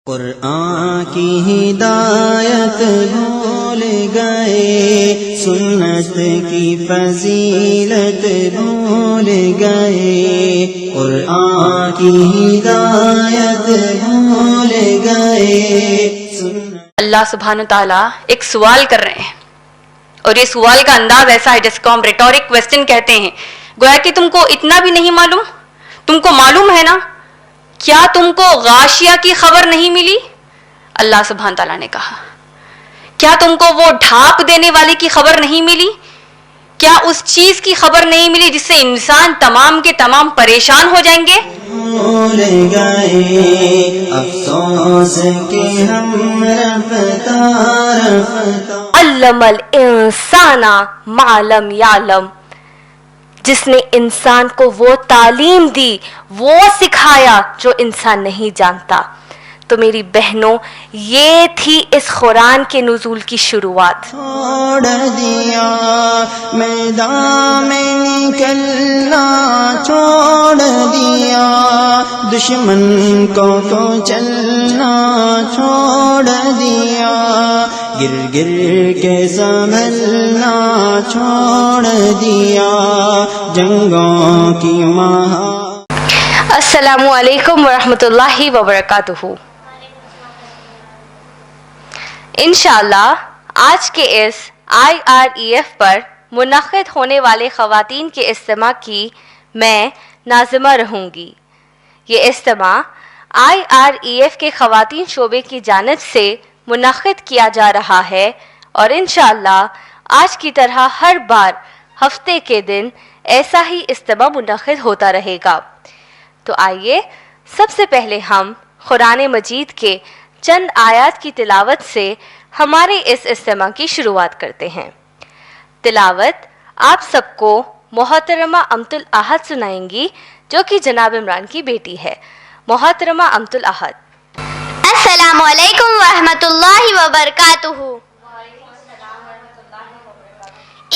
قرآن کی ہدایت بھول گئے، سنت کی فضیلت بھول گئے، قرآن کی ہدایت بھول گئے۔ اللہ سبحانہ تعالیٰ ایک سوال کر رہے ہیں، اور یہ سوال کا انداز ایسا ہے جس کو ہم ریٹورک کویسچن کہتے ہیں، گویا کہ تم کو اتنا بھی نہیں معلوم، تم کو معلوم ہے نا، کیا تم کو غاشیہ کی خبر نہیں ملی؟ اللہ سبحانہ تعالیٰ نے کہا، کیا تم کو وہ ڈھانپ دینے والے کی خبر نہیں ملی؟ کیا اس چیز کی خبر نہیں ملی جس سے انسان تمام کے تمام پریشان ہو جائیں گے؟ بھول گئے افسوس کے ہم رفتار علم الانسان ما لم یعلم، جس نے انسان کو وہ تعلیم دی، وہ سکھایا جو انسان نہیں جانتا۔ تو میری بہنوں، یہ تھی اس قرآن کے نزول کی شروعات۔ چھوڑ دیا میدان میں نکلنا، چھوڑ دیا دشمن کو تو چلنا، چھوڑ دیا گر گر کے سنبھلنا، چھوڑ دیا جنگوں کی مہا۔ السلام علیکم ورحمۃ اللہ وبرکاتہ۔ انشاءاللہ آج کے اس IREF پر منعقد ہونے والے خواتین کے اجتماع کی میں ناظمہ رہوں گی۔ یہ اجتماع IREF کے خواتین شعبے کی جانب سے منعقد کیا جا رہا ہے، اور انشاءاللہ آج کی طرح ہر بار ہفتے کے دن ایسا ہی اجتماع منعقد ہوتا رہے گا۔ تو آئیے سب سے پہلے ہم قرآن مجید کے چند آیات کی تلاوت سے ہمارے اس اجتماع کی شروعات کرتے ہیں۔ تلاوت آپ سب کو محترمہ امت الاحد سنائیں گی، جو کہ جناب عمران کی بیٹی ہے۔ محترمہ امت الاحد۔ السلام علیکم ورحمۃ اللہ وبرکاتہ۔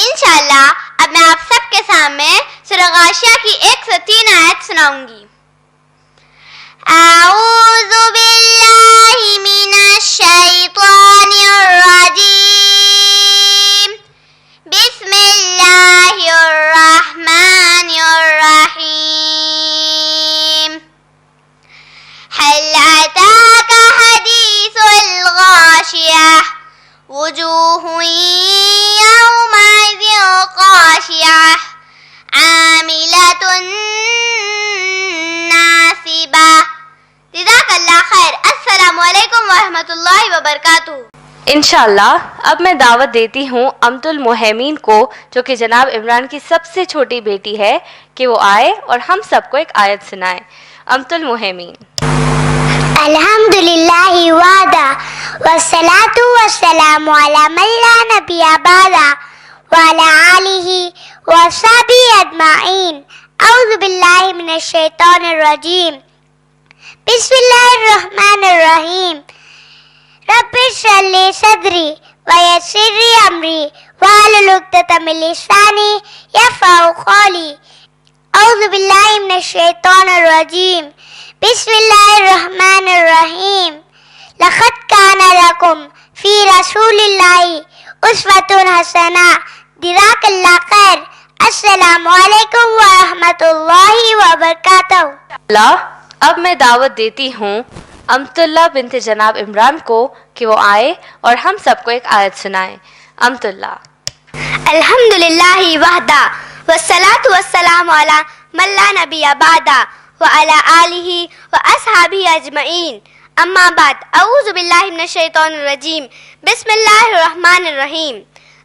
انشاءاللہ اب میں آپ سب کے سامنے سورہ غاشیہ کی 103 آیت سناؤں گی۔ اعوذ باللہ من الشیطان الرجیم، بسم اللہ الرحمن الرحیم۔ هل أتاك حديث الغاشية، وجوه يومئذ خاشعة، عاملة ناصبة۔ جزاک اللہ خیر۔ السلام علیکم ورحمۃ اللہ وبرکاتہ۔ انشاءاللہ اب میں دعوت دیتی ہوں امت المہمین کو، جو کہ جناب عمران کی سب سے چھوٹی بیٹی ہے، کہ وہ آئے اور ہم سب کو ایک آیت سنائے۔ امت المہمین۔ الحمدللہ وحدہ، والصلاة والسلام علی من لا نبی بعدہ، وعلی آلہ وصحبہ اجمعین۔ اعوذ باللہ من الشیطان الرجیم، بسم اللہ الرحمن الرحیم۔ رب اشرح لی صدری ویسر لی امری واحلل عقدۃ من لسانی یفقہوا قولی۔ اعوذ باللہ من الشیطان الرجیم، بسم اللہ الرحمن الرحیم۔ لقد کان لکم فی رسول اللہ اسوۃ حسنہ۔ جزاک اللہ خیر۔ السلام علیکم ورحمۃ اللہ وبرکاتہ۔ اب میں دعوت دیتی ہوں امت اللہ بنت جناب عمران کو کہ وہ آئے اور ہم سب کو ایک آیت سنائیں۔ امت اللہ۔ الحمدللہ وحدہ، والصلاة والسلام علی من لا نبی بعدہ، وعلی آلہ واصحابہ اجمعین۔ اما بعد، اعوذ باللہ من الشیطان الرجیم، بسم اللہ الرحمن الرحیم۔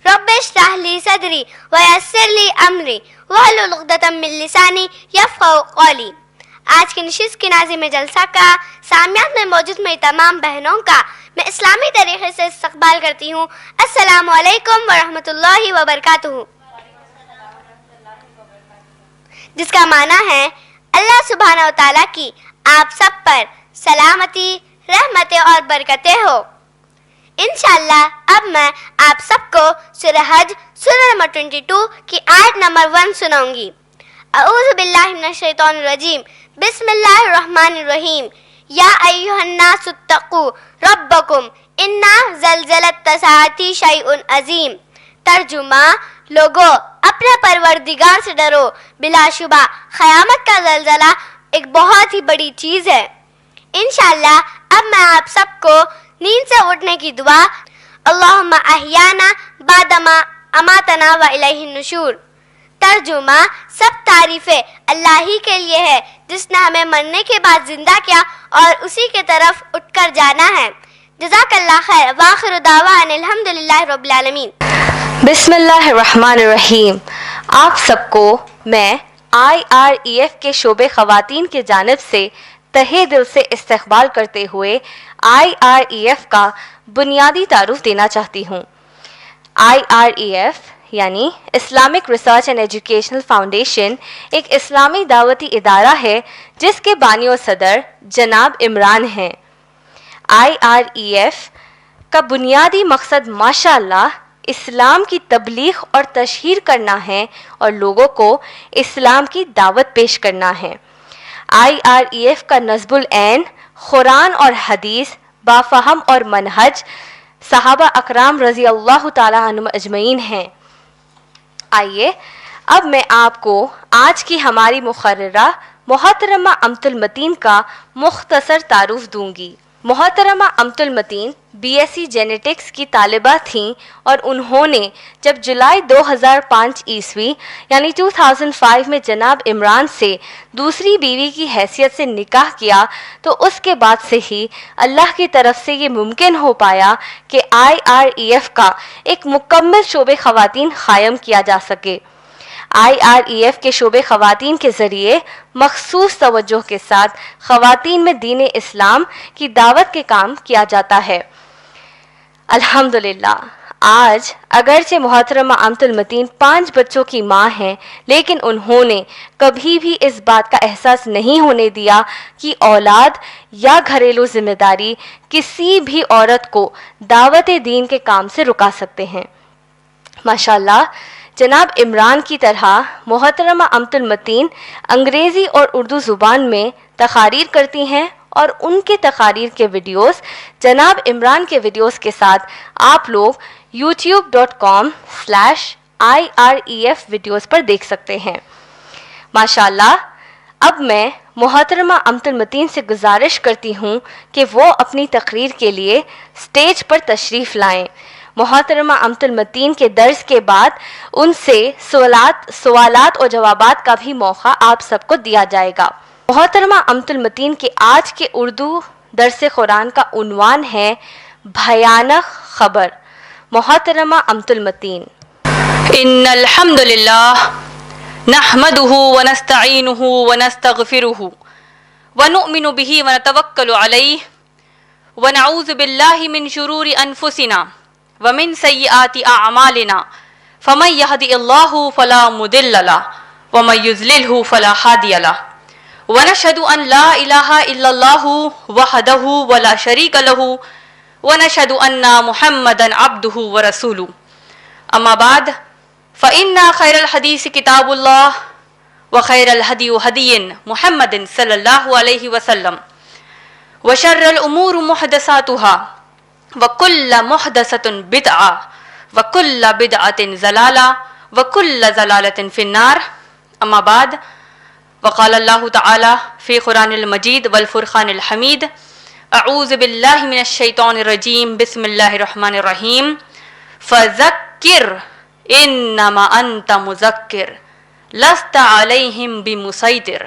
رب اشرح لی صدری ویسر لی امری واحلل عقدۃ من لسانی یفقہوا قولی۔ آج کی نشست کی ناظم جلسہ کا، سامیات میں موجود میری تمام بہنوں کا میں اسلامی طریقے سے استقبال کرتی ہوں۔ السلام علیکم ورحمۃ اللہ وبرکاتہ، جس کا معنی ہے اللہ سبحانہ و تعالیٰ کی آپ سب پر سلامتی، رحمتیں اور برکتیں ہو۔ انشاءاللہ اب میں آپ سب کو سورہ حج سورہ نمبر 22 کی آیت نمبر 1 سناؤں گی۔ اعوذ باللہ من الشیطان الرجیم، بسم اللہ الرحمن الرحیم۔ یا ایھا الناس اتقوا ربکم ان زلزلۃ الساعۃ شیء عظیم۔ ترجمہ، لوگو اپنے پروردگار سے ڈرو، بلا شبہ قیامت کا زلزلہ ایک بہت ہی بڑی چیز ہے۔ انشاءاللہ اب میں آپ سب کو نیند سے اٹھنے کی دعا، اللہم احیانا بعدما اماتنا و الیہ النشور۔ ترجمہ، سب تعریفیں اللہ ہی کے لیے ہے جس نے ہمیں مرنے کے بعد زندہ کیا اور اسی کی طرف اٹھ کر جانا ہے۔ جزاک اللہ خیر، وآخر دعوانا الحمدللہ رب العالمین۔ بسم اللہ الرحمن الرحیم۔ آپ سب کو میں IREF کے شعبے خواتین کی جانب سے تہہ دل سے استقبال کرتے ہوئے IREF کا بنیادی تعارف دینا چاہتی ہوں۔ IREF یعنی Islamic research and educational foundation ایک اسلامی دعوتی ادارہ ہے جس کے بانی و صدر جناب عمران ہیں۔ IREF کا بنیادی مقصد ماشاءاللہ اسلام کی تبلیغ اور تشہیر کرنا ہے اور لوگوں کو اسلام کی دعوت پیش کرنا ہے۔ IREF کا نصب العین قرآن اور حدیث بافہم اور منہج صحابہ اکرام رضی اللہ تعالی عنہم اجمعین ہیں۔ آئیے اب میں آپ کو آج کی ہماری مقررہ محترمہ امت المتین کا مختصر تعارف دوں گی۔ محترمہ امت المتین BSc جینیٹکس کی طالبہ تھیں اور انہوں نے جب جولائی 2005 عیسوی یعنی 2005 میں جناب عمران سے دوسری بیوی کی حیثیت سے نکاح کیا تو اس کے بعد سے ہی اللہ کی طرف سے یہ ممکن ہو پایا کہ IREF کا ایک مکمل شعبہ خواتین قائم کیا جا سکے۔ IREF کے شعبے خواتین کے ذریعے مخصوص توجہ کے ساتھ خواتین میں دین اسلام کی دعوت کے کام کیا جاتا ہے۔ الحمدللہ آج اگرچہ محترمہ امت المتین 5 بچوں کی ماں ہیں، لیکن انہوں نے کبھی بھی اس بات کا احساس نہیں ہونے دیا کہ اولاد یا گھریلو ذمہ داری کسی بھی عورت کو دعوت دین کے کام سے رکا سکتے ہیں۔ ماشاءاللہ جناب عمران کی طرح محترمہ امت المتین انگریزی اور اردو زبان میں تقاریر کرتی ہیں اور ان کے تقاریر کے ویڈیوز جناب عمران کے ویڈیوز کے ساتھ آپ لوگ youtube.com/IREF ویڈیوز پر دیکھ سکتے ہیں۔ ماشاءاللہ اب میں محترمہ امت المتین سے گزارش کرتی ہوں کہ وہ اپنی تقریر کے لیے سٹیج پر تشریف لائیں۔ محترمہ امت المتین کے درس کے بعد ان سے سوالات اور جوابات کا بھی موقع آپ سب کو دیا جائے گا۔ محترمہ امت المتین کے آج کے اردو درس قرآن کا عنوان ہے بھیانک خبر۔ محترمہ امت المتین۔ ان الحمد للہ نحمده ونستعینه ونستغفره ونؤمن به ونتوکل علیہ ونعوذ باللہ من شرور انفسنا ومن سیئات اعمالنا فمن یهد اللہ فلا مضل له ومن یضللہ فلا ہادی له ونشهد ان لا الہ الا اللہ وحدہ ولا شریک له ونشهد ان محمدا عبده ورسوله اما بعد فإن خير الحديث كتاب الله وخير الهدي هدي محمد صلى الله عليه وسلم وشر الأمور محدثاتها وكل محدثة بدعة وكل بدعة ضلالة وكل ضلالة في النار أما بعد وقال الله تعالى في قرآن المجيد والفرقان الحميد أعوذ بالله من الشيطان الرجيم بسم الله الرحمن الرحيم فذكر انما انت مذکر لست علیہم بمسیطر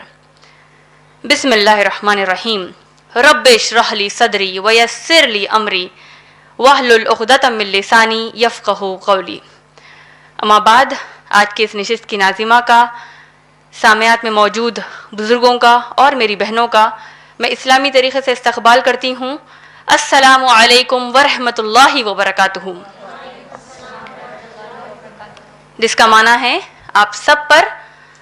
بسم اللہ الرحمن الرحیم رب اشرح لی صدری ویسر لی امری واحلل عقدۃ من لسانی یفقہوا قولی۔ اما بعد آج کے اس نشست کی ناظمہ کا، سامعات میں موجود بزرگوں کا اور میری بہنوں کا میں اسلامی طریقے سے استقبال کرتی ہوں۔ السلام علیکم ورحمۃ اللہ وبرکاتہ، جس کا معنی ہے آپ سب پر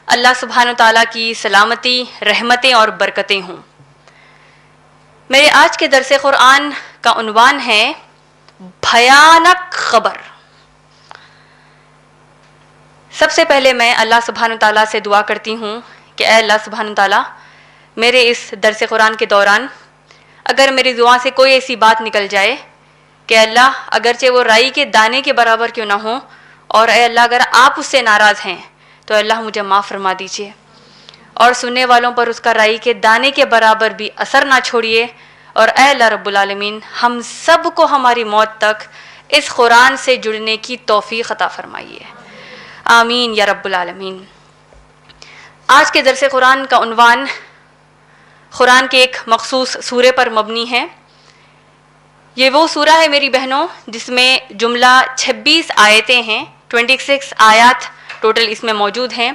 اللہ سبحانہ و تعالیٰ کی سلامتی، رحمتیں اور برکتیں ہوں۔ میرے آج کے درس قرآن کا عنوان ہے بھیانک خبر۔ سب سے پہلے میں اللہ سبحانہ و تعالیٰ سے دعا کرتی ہوں کہ اے اللہ سبحانہ و تعالیٰ، میرے اس درس قرآن کے دوران اگر میری دعا سے کوئی ایسی بات نکل جائے کہ اللہ اگرچہ وہ رائی کے دانے کے برابر کیوں نہ ہو، اور اے اللہ اگر آپ اس سے ناراض ہیں تو اللہ مجھے معاف فرما دیجیے، اور سننے والوں پر اس کا رائی کے دانے کے برابر بھی اثر نہ چھوڑیے، اور اے اللہ رب العالمین ہم سب کو ہماری موت تک اس قرآن سے جڑنے کی توفیق عطا فرمائیے، آمین یا رب العالمین۔ آج کے درس قرآن کا عنوان قرآن کے ایک مخصوص سورے پر مبنی ہے۔ یہ وہ سورہ ہے میری بہنوں جس میں جملہ 26 آیتیں ہیں، 26 آیات ٹوٹل اس میں موجود ہیں۔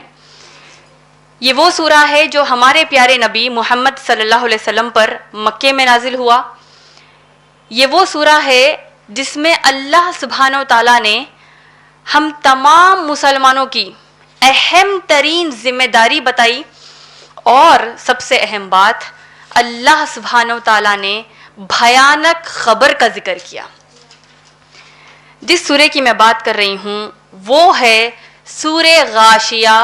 یہ وہ سورہ ہے جو ہمارے پیارے نبی محمد صلی اللہ علیہ وسلم پر مکے میں نازل ہوا۔ یہ وہ سورہ ہے جس میں اللہ سبحانہ و تعالیٰ نے ہم تمام مسلمانوں کی اہم ترین ذمہ داری بتائی، اور سب سے اہم بات اللہ سبحانہ و تعالیٰ نے بھیانک خبر کا ذکر کیا۔ جس سورے کی میں بات کر رہی ہوں وہ ہے سورہ غاشیہ،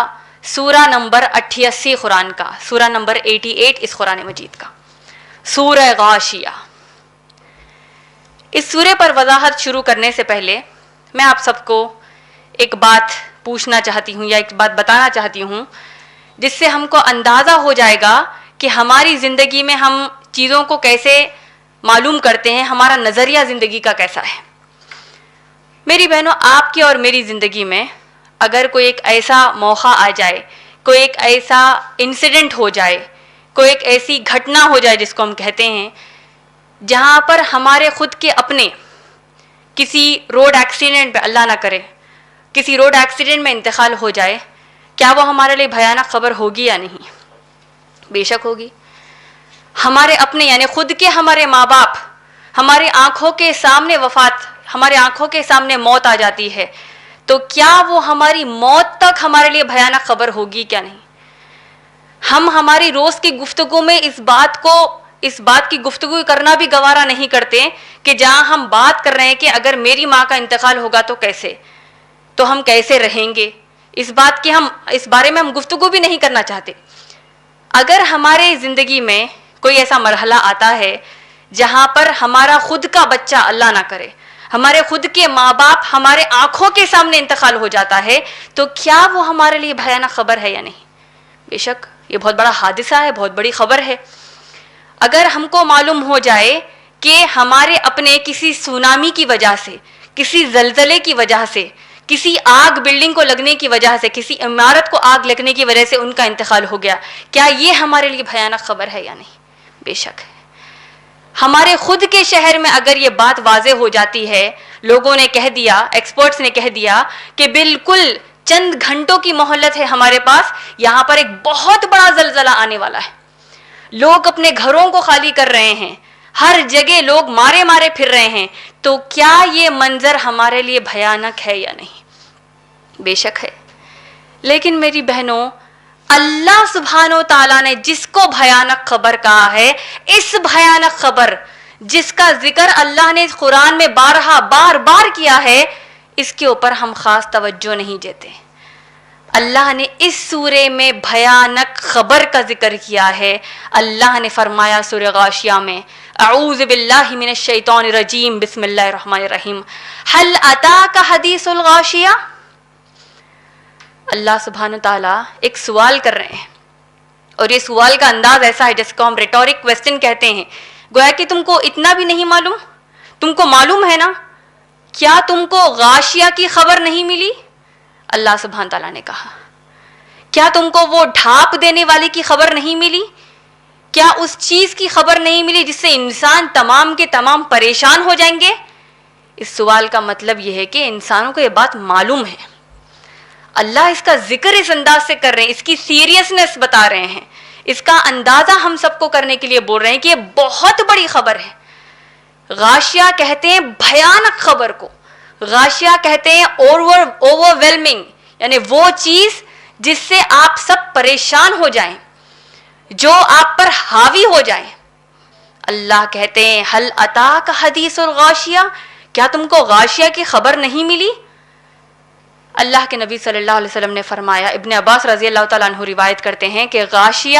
سورہ نمبر 88 قرآن کا، سورہ نمبر 88 اس قرآن مجید کا، سورہ غاشیہ۔ اس سورے پر وضاحت شروع کرنے سے پہلے میں آپ سب کو ایک بات پوچھنا چاہتی ہوں یا ایک بات بتانا چاہتی ہوں جس سے ہم کو اندازہ ہو جائے گا کہ ہماری زندگی میں ہم چیزوں کو کیسے معلوم کرتے ہیں، ہمارا نظریہ زندگی کا کیسا ہے۔ میری بہنوں، آپ کی اور میری زندگی میں اگر کوئی ایک ایسا موقع آ جائے، کوئی ایک ایسا انسیڈنٹ ہو جائے، کوئی ایک ایسی گھٹنا ہو جائے جس کو ہم کہتے ہیں، جہاں پر ہمارے خود کے اپنے کسی روڈ ایکسیڈنٹ پہ، اللہ نہ کرے کسی روڈ ایکسیڈنٹ میں انتقال ہو جائے، کیا وہ ہمارے لیے بھیانک خبر ہوگی یا نہیں؟ بے شک ہوگی۔ ہمارے اپنے یعنی خود کے ہمارے ماں باپ، ہماری آنکھوں کے سامنے وفات، ہمارے آنکھوں کے سامنے موت آ جاتی ہے، تو کیا وہ ہماری موت تک ہمارے لیے بھیانک خبر ہوگی کیا نہیں؟ ہم ہماری روز کی گفتگو میں اس بات کی گفتگو کرنا بھی گوارا نہیں کرتے کہ جہاں ہم بات کر رہے ہیں کہ اگر میری ماں کا انتقال ہوگا تو کیسے، تو ہم کیسے رہیں گے، اس بارے میں ہم گفتگو بھی نہیں کرنا چاہتے۔ اگر ہمارے زندگی میں کوئی ایسا مرحلہ آتا ہے جہاں پر ہمارا خود کا بچہ، اللہ نہ کرے ہمارے خود کے ماں باپ ہمارے آنکھوں کے سامنے انتقال ہو جاتا ہے، تو کیا وہ ہمارے لیے بھیانک خبر ہے یا نہیں؟ بے شک یہ بہت بڑا حادثہ ہے، بہت بڑی خبر ہے۔ اگر ہم کو معلوم ہو جائے کہ ہمارے اپنے کسی سونامی کی وجہ سے، کسی زلزلے کی وجہ سے، کسی آگ بلڈنگ کو لگنے کی وجہ سے، کسی عمارت کو آگ لگنے کی وجہ سے ان کا انتقال ہو گیا، کیا یہ ہمارے لیے بھیانک خبر ہے یا نہیں؟ بے شک ہے۔ ہمارے خود کے شہر میں اگر یہ بات واضح ہو جاتی ہے، لوگوں نے کہہ دیا، ایکسپرٹس نے کہہ دیا کہ بالکل چند گھنٹوں کی مہلت ہے ہمارے پاس، یہاں پر ایک بہت بڑا زلزلہ آنے والا ہے، لوگ اپنے گھروں کو خالی کر رہے ہیں، ہر جگہ لوگ مارے مارے پھر رہے ہیں، تو کیا یہ منظر ہمارے لیے بھیانک ہے یا نہیں؟ بے شک ہے۔ لیکن میری بہنوں، اللہ سبحانہ و تعالیٰ نے جس کو بھیانک خبر کہا ہے، اس بھیانک خبر جس کا ذکر اللہ نے قرآن میں بار بار کیا ہے، اس کے اوپر ہم خاص توجہ نہیں دیتے۔ اللہ نے اس سورے میں بھیانک خبر کا ذکر کیا ہے۔ اللہ نے فرمایا سورہ غاشیہ میں، اعوذ باللہ من الشیطان الرجیم، بسم اللہ الرحمن الرحیم، هل اتاک حدیث الغاشیہ۔ اللہ سبحانہ تعالیٰ ایک سوال کر رہے ہیں، اور یہ سوال کا انداز ایسا ہے جس کو ہم ریٹورک کویسچن کہتے ہیں، گویا کہ تم کو اتنا بھی نہیں معلوم، تم کو معلوم ہے نا، کیا تم کو غاشیہ کی خبر نہیں ملی؟ اللہ سبحانہ تعالیٰ نے کہا، کیا تم کو وہ ڈھانپ دینے والی کی خبر نہیں ملی؟ کیا اس چیز کی خبر نہیں ملی جس سے انسان تمام کے تمام پریشان ہو جائیں گے؟ اس سوال کا مطلب یہ ہے کہ انسانوں کو یہ بات معلوم ہے، اللہ اس کا ذکر اس انداز سے کر رہے ہیں، اس کی سیریسنس بتا رہے ہیں، اس کا اندازہ ہم سب کو کرنے کے لیے بول رہے ہیں کہ یہ بہت بڑی خبر ہے۔ غاشیہ کہتے ہیں بھیانک خبر کو، غاشیہ کہتے ہیں اوور ویلمنگ، یعنی وہ چیز جس سے آپ سب پریشان ہو جائیں، جو آپ پر حاوی ہو جائیں۔ اللہ کہتے ہیں ہل اتاک حدیث الغاشیہ، کیا تم کو غاشیہ کی خبر نہیں ملی؟ اللہ کے نبی صلی اللہ علیہ وسلم نے فرمایا، ابن عباس رضی اللہ تعالیٰ عنہ روایت کرتے ہیں کہ غاشیہ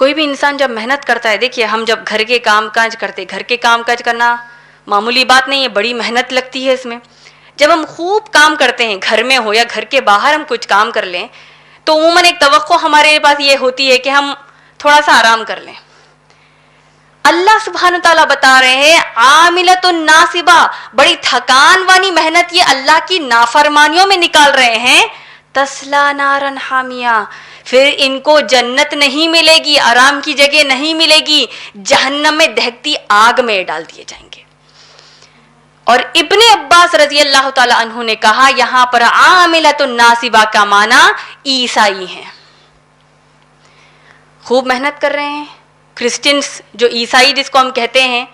کوئی بھی انسان جب محنت کرتا ہے، دیکھیے ہم جب گھر کے کام کاج کرتے، گھر کے کام کاج کرنا معمولی بات نہیں ہے، بڑی محنت لگتی ہے اس میں. جب ہم خوب کام کرتے ہیں، گھر میں ہو یا گھر کے باہر ہم کچھ کام کر لیں، تو عموماً ایک توقع ہمارے پاس یہ ہوتی ہے کہ ہم تھوڑا سا آرام کر لیں. اللہ سبحانہ تعالیٰ بتا رہے ہیں عاملۃ ناصبہ، بڑی تھکان والی محنت یہ اللہ کی نافرمانیوں میں نکال رہے ہیں. تسلا نارن حامیہ، پھر ان کو جنت نہیں ملے گی، آرام کی جگہ نہیں ملے گی، جہنم میں دہکتی آگ میں ڈال دیے جائیں گے. اور ابن عباس رضی اللہ تعالی عنہ نے کہا یہاں پر عاملۃ ناصبہ کا معنی عیسائی ہیں، خوب محنت کر رہے ہیں. کرسچنس جو عیسائی جس کو ہم کہتے ہیں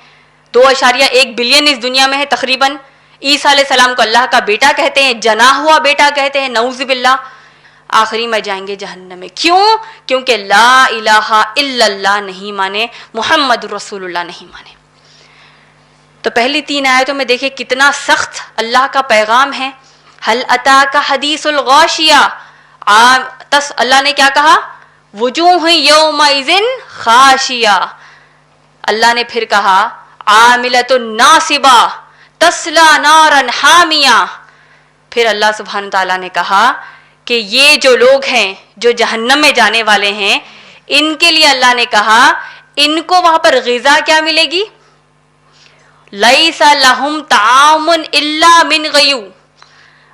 2.1 بلین اس دنیا میں ہے تقریباً. عیسیٰ علیہ السلام کو اللہ کا بیٹا کہتے ہیں، جنا ہوا بیٹا کہتے ہیں، نعوذ باللہ. آخری میں جائیں گے جہنم میں. کیوں؟ کیونکہ لا الہ الا اللہ نہیں مانے، محمد رسول اللہ نہیں مانے. تو پہلی 3 آیتوں میں دیکھیں کتنا سخت اللہ کا پیغام ہے. ہل اتاک حدیث الغاشیہ، اللہ نے کیا کہا؟ وجوہ یومئذ خاشیہ. اللہ نے پھر کہا عاملۃ ناصبہ تسلا نارا حامیہ. پھر اللہ سبحانہ تعالیٰ نے کہا کہ یہ جو لوگ ہیں جو جہنم میں جانے والے ہیں، ان کے لیے اللہ نے کہا ان کو وہاں پر غذا کیا ملے گی؟ لیس لہم طعام الا من غیو.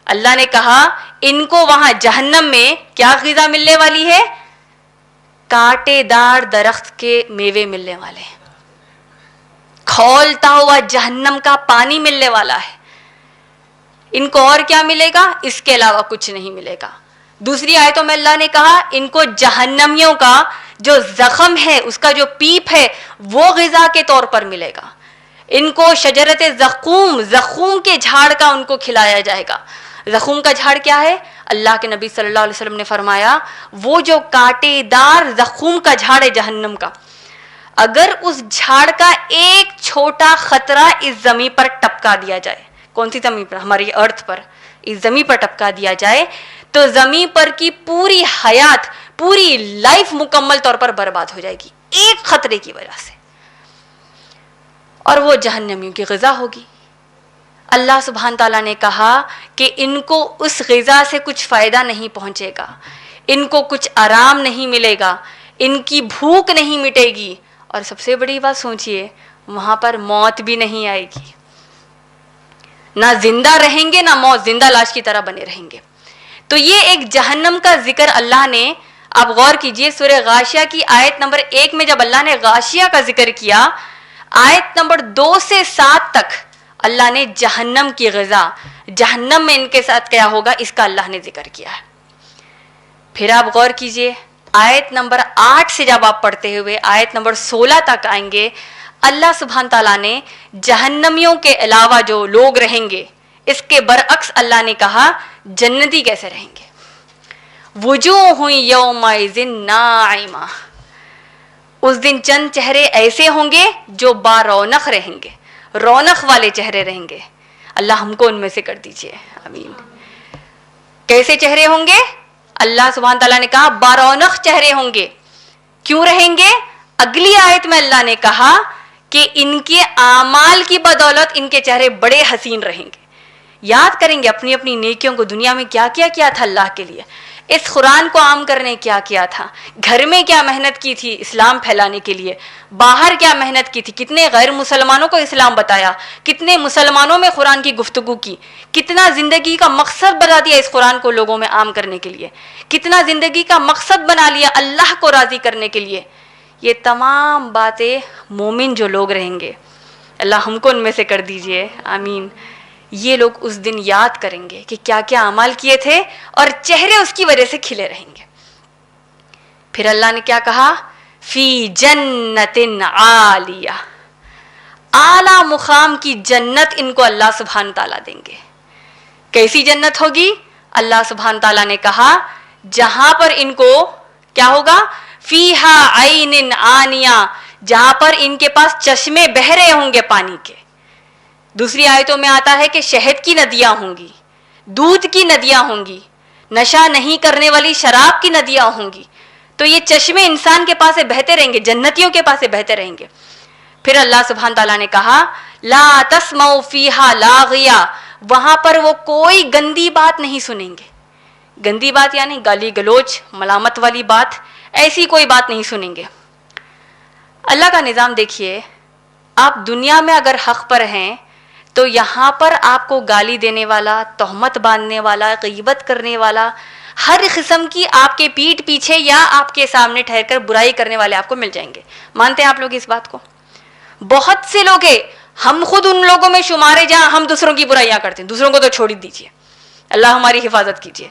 اللہ نے کہا ان کو وہاں جہنم میں کیا غذا ملنے والی ہے؟ کانٹے دار درخت کے میوے ملنے والے ہیں، کھولتا ہوا جہنم کا پانی ملنے والا ہے. ان کو اور کیا ملے گا؟ اس کے علاوہ کچھ نہیں ملے گا. دوسری آیتوں میں اللہ نے کہا ان کو جہنمیوں کا جو زخم ہے، اس کا جو پیپ ہے، وہ غذا کے طور پر ملے گا. ان کو شجرت زقوم کے جھاڑ کا ان کو کھلایا جائے گا. زقوم کا جھاڑ کیا ہے؟ اللہ کے نبی صلی اللہ علیہ وسلم نے فرمایا وہ جو کانٹے دار زقوم کا جھاڑ ہے جہنم کا، اگر اس جھاڑ کا ایک چھوٹا خطرہ اس زمین پر ٹپکا دیا جائے، کون سی زمین پر؟ ہماری ارتھ پر. اس زمین پر ٹپکا دیا جائے تو زمین پر کی پوری حیات، پوری لائف مکمل طور پر برباد ہو جائے گی ایک خطرے کی وجہ سے. اور وہ جہنمیوں کی غذا ہوگی. اللہ سبحانہ تعالیٰ نے کہا کہ ان کو اس غذا سے کچھ فائدہ نہیں پہنچے گا، ان کو کچھ آرام نہیں ملے گا، ان کی بھوک نہیں مٹے گی. اور سب سے بڑی بات سوچئے، وہاں پر موت بھی نہیں آئے گی. نہ زندہ رہیں گے نہ موت، زندہ لاش کی طرح بنے رہیں گے. تو یہ ایک جہنم کا ذکر اللہ نے، آپ غور کیجئے سورہ غاشیہ کی آیت نمبر 1 میں جب اللہ نے غاشیہ کا ذکر کیا، آیت نمبر 2 سے 7 تک اللہ نے جہنم کی غذا، جہنم میں ان کے ساتھ کیا ہوگا، اس کا اللہ نے ذکر کیا ہے. پھر آپ غور کیجئے آیت نمبر 8 سے جب آپ پڑھتے ہوئے آیت نمبر 16 تک آئیں گے، اللہ سبحانہ تعالیٰ نے جہنمیوں کے علاوہ جو لوگ رہیں گے اس کے برعکس اللہ نے کہا جنتی کیسے رہیں گے. وجوہ یومئذ ناعمہ، اس دن چند چہرے ایسے ہوں گے جو بارونق رہیں گے، رونق والے چہرے رہیں گے. اللہ ہم کو ان میں سے کر دیجئے، آمین. کیسے چہرے ہوں گے؟ اللہ سبحانہ تعالیٰ نے کہا بارونق چہرے ہوں گے. کیوں رہیں گے؟ اگلی آیت میں اللہ نے کہا کہ ان کے اعمال کی بدولت ان کے چہرے بڑے حسین رہیں گے. یاد کریں گے اپنی اپنی نیکیوں کو، دنیا میں کیا کیا کیا تھا اللہ کے لیے، اس قرآن کو عام کرنے کیا کیا تھا، گھر میں کیا محنت کی تھی اسلام پھیلانے کے لیے، باہر کیا محنت کی تھی، کتنے غیر مسلمانوں کو اسلام بتایا، کتنے مسلمانوں میں قرآن کی گفتگو کی، کتنا زندگی کا مقصد بنا دیا اس قرآن کو لوگوں میں عام کرنے کے لیے، کتنا زندگی کا مقصد بنا لیا اللہ کو راضی کرنے کے لیے. یہ تمام باتیں مومن جو لوگ رہیں گے، اللہ ہم کو ان میں سے کر دیجئے، آمین. یہ لوگ اس دن یاد کریں گے کہ کیا کیا اعمال کیے تھے اور چہرے اس کی وجہ سے کھلے رہیں گے. پھر اللہ نے کیا کہا؟ فی جنت عالیہ، اعلیٰ مقام کی جنت ان کو اللہ سبحانہ تعالیٰ دیں گے. کیسی جنت ہوگی؟ اللہ سبحانہ تعالیٰ نے کہا جہاں پر ان کو کیا ہوگا؟ فیہا عین آنیہ، جہاں پر ان کے پاس چشمے بہ رہے ہوں گے پانی کے. دوسری آیتوں میں آتا ہے کہ شہد کی ندیاں ہوں گی، دودھ کی ندیاں ہوں گی، نشہ نہیں کرنے والی شراب کی ندیاں ہوں گی. تو یہ چشمے انسان کے پاس سے بہتے رہیں گے, جنتیوں کے پاس سے بہتے رہیں گے. پھر اللہ سبحانہ تعالیٰ نے کہا لا تسمعوا فیہا لاغیا, وہاں پر وہ کوئی گندی بات نہیں سنیں گے. گندی بات یعنی گالی گلوچ, ملامت والی بات, ایسی کوئی بات نہیں سنیں گے. اللہ کا نظام دیکھیے, آپ دنیا میں اگر حق پر ہیں تو یہاں پر آپ کو گالی دینے والا, تہمت باندھنے والا, غیبت کرنے والا, ہر قسم کی آپ کے پیٹھ پیچھے یا آپ کے سامنے ٹھہر کر برائی کرنے والے آپ کو مل جائیں گے. مانتے ہیں آپ لوگ اس بات کو؟ بہت سے لوگ ہیں, ہم خود ان لوگوں میں شمارے جہاں ہم دوسروں کی برائیاں کرتے ہیں. دوسروں کو تو چھوڑ ہی دیجیے, اللہ ہماری حفاظت کیجیے,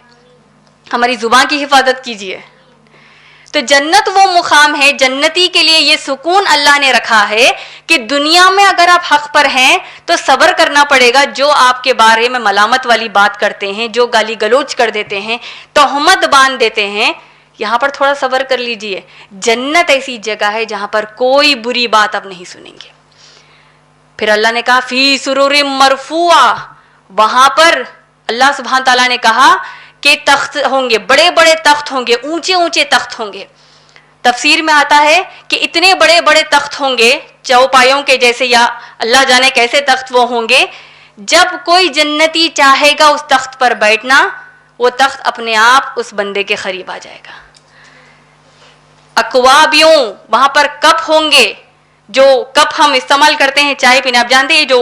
ہماری زبان کی حفاظت کیجیے. تو جنت وہ مقام ہے, جنتی کے لیے یہ سکون اللہ نے رکھا ہے کہ دنیا میں اگر آپ حق پر ہیں تو صبر کرنا پڑے گا. جو آپ کے بارے میں ملامت والی بات کرتے ہیں, جو گالی گلوچ کر دیتے ہیں, تہمت باندھ دیتے ہیں, یہاں پر تھوڑا صبر کر لیجئے. جنت ایسی جگہ ہے جہاں پر کوئی بری بات آپ نہیں سنیں گے. پھر اللہ نے کہا فی سرور مرفوعہ, وہاں پر اللہ سبحانہ تعالیٰ نے کہا کہ تخت ہوں گے, بڑے بڑے تخت ہوں گے, اونچے اونچے تخت ہوں گے. تفسیر میں آتا ہے کہ اتنے بڑے بڑے تخت ہوں گے چوپایوں کے جیسے, یا اللہ جانے کیسے تخت وہ ہوں گے. جب کوئی جنتی چاہے گا اس تخت پر بیٹھنا, وہ تخت اپنے آپ اس بندے کے قریب آ جائے گا. اکوابیوں, وہاں پر کپ ہوں گے, جو کپ ہم استعمال کرتے ہیں چائے پینے. آپ جانتے ہیں جو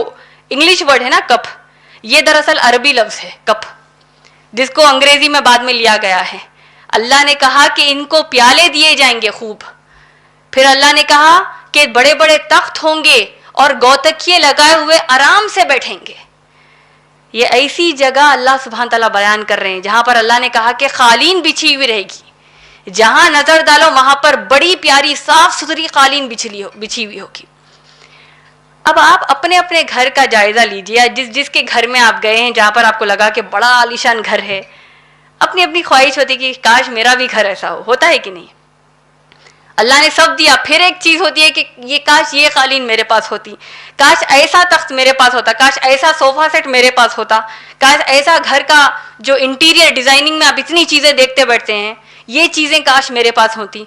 انگلش ورڈ ہے نا کپ, یہ دراصل عربی لفظ ہے کپ, جس کو انگریزی میں بعد میں لیا گیا ہے. اللہ نے کہا کہ ان کو پیالے دیے جائیں گے خوب. پھر اللہ نے کہا کہ بڑے بڑے تخت ہوں گے اور گوتکیے لگائے ہوئے آرام سے بیٹھیں گے. یہ ایسی جگہ اللہ سبحانہ تعالیٰ بیان کر رہے ہیں جہاں پر اللہ نے کہا کہ قالین بچھی ہوئی رہے گی. جہاں نظر ڈالو وہاں پر بڑی پیاری صاف ستھری قالین بچھی ہوئی ہوگی. اب آپ اپنے اپنے گھر کا جائزہ لیجیے, جس کے گھر میں آپ گئے ہیں, جہاں پر آپ کو لگا کہ بڑا عالیشان گھر ہے, اپنی اپنی خواہش ہوتی کہ کاش میرا بھی گھر ایسا ہو. ہوتا ہے کہ نہیں؟ اللہ نے سب دیا. پھر ایک چیز ہوتی ہے کہ یہ کاش یہ قالین میرے پاس ہوتی, کاش ایسا تخت میرے پاس ہوتا, کاش ایسا صوفہ سیٹ میرے پاس ہوتا, کاش ایسا گھر کا جو انٹیریئر ڈیزائننگ میں آپ اتنی چیزیں دیکھتے بیٹھتے ہیں, یہ چیزیں کاش میرے پاس ہوتی.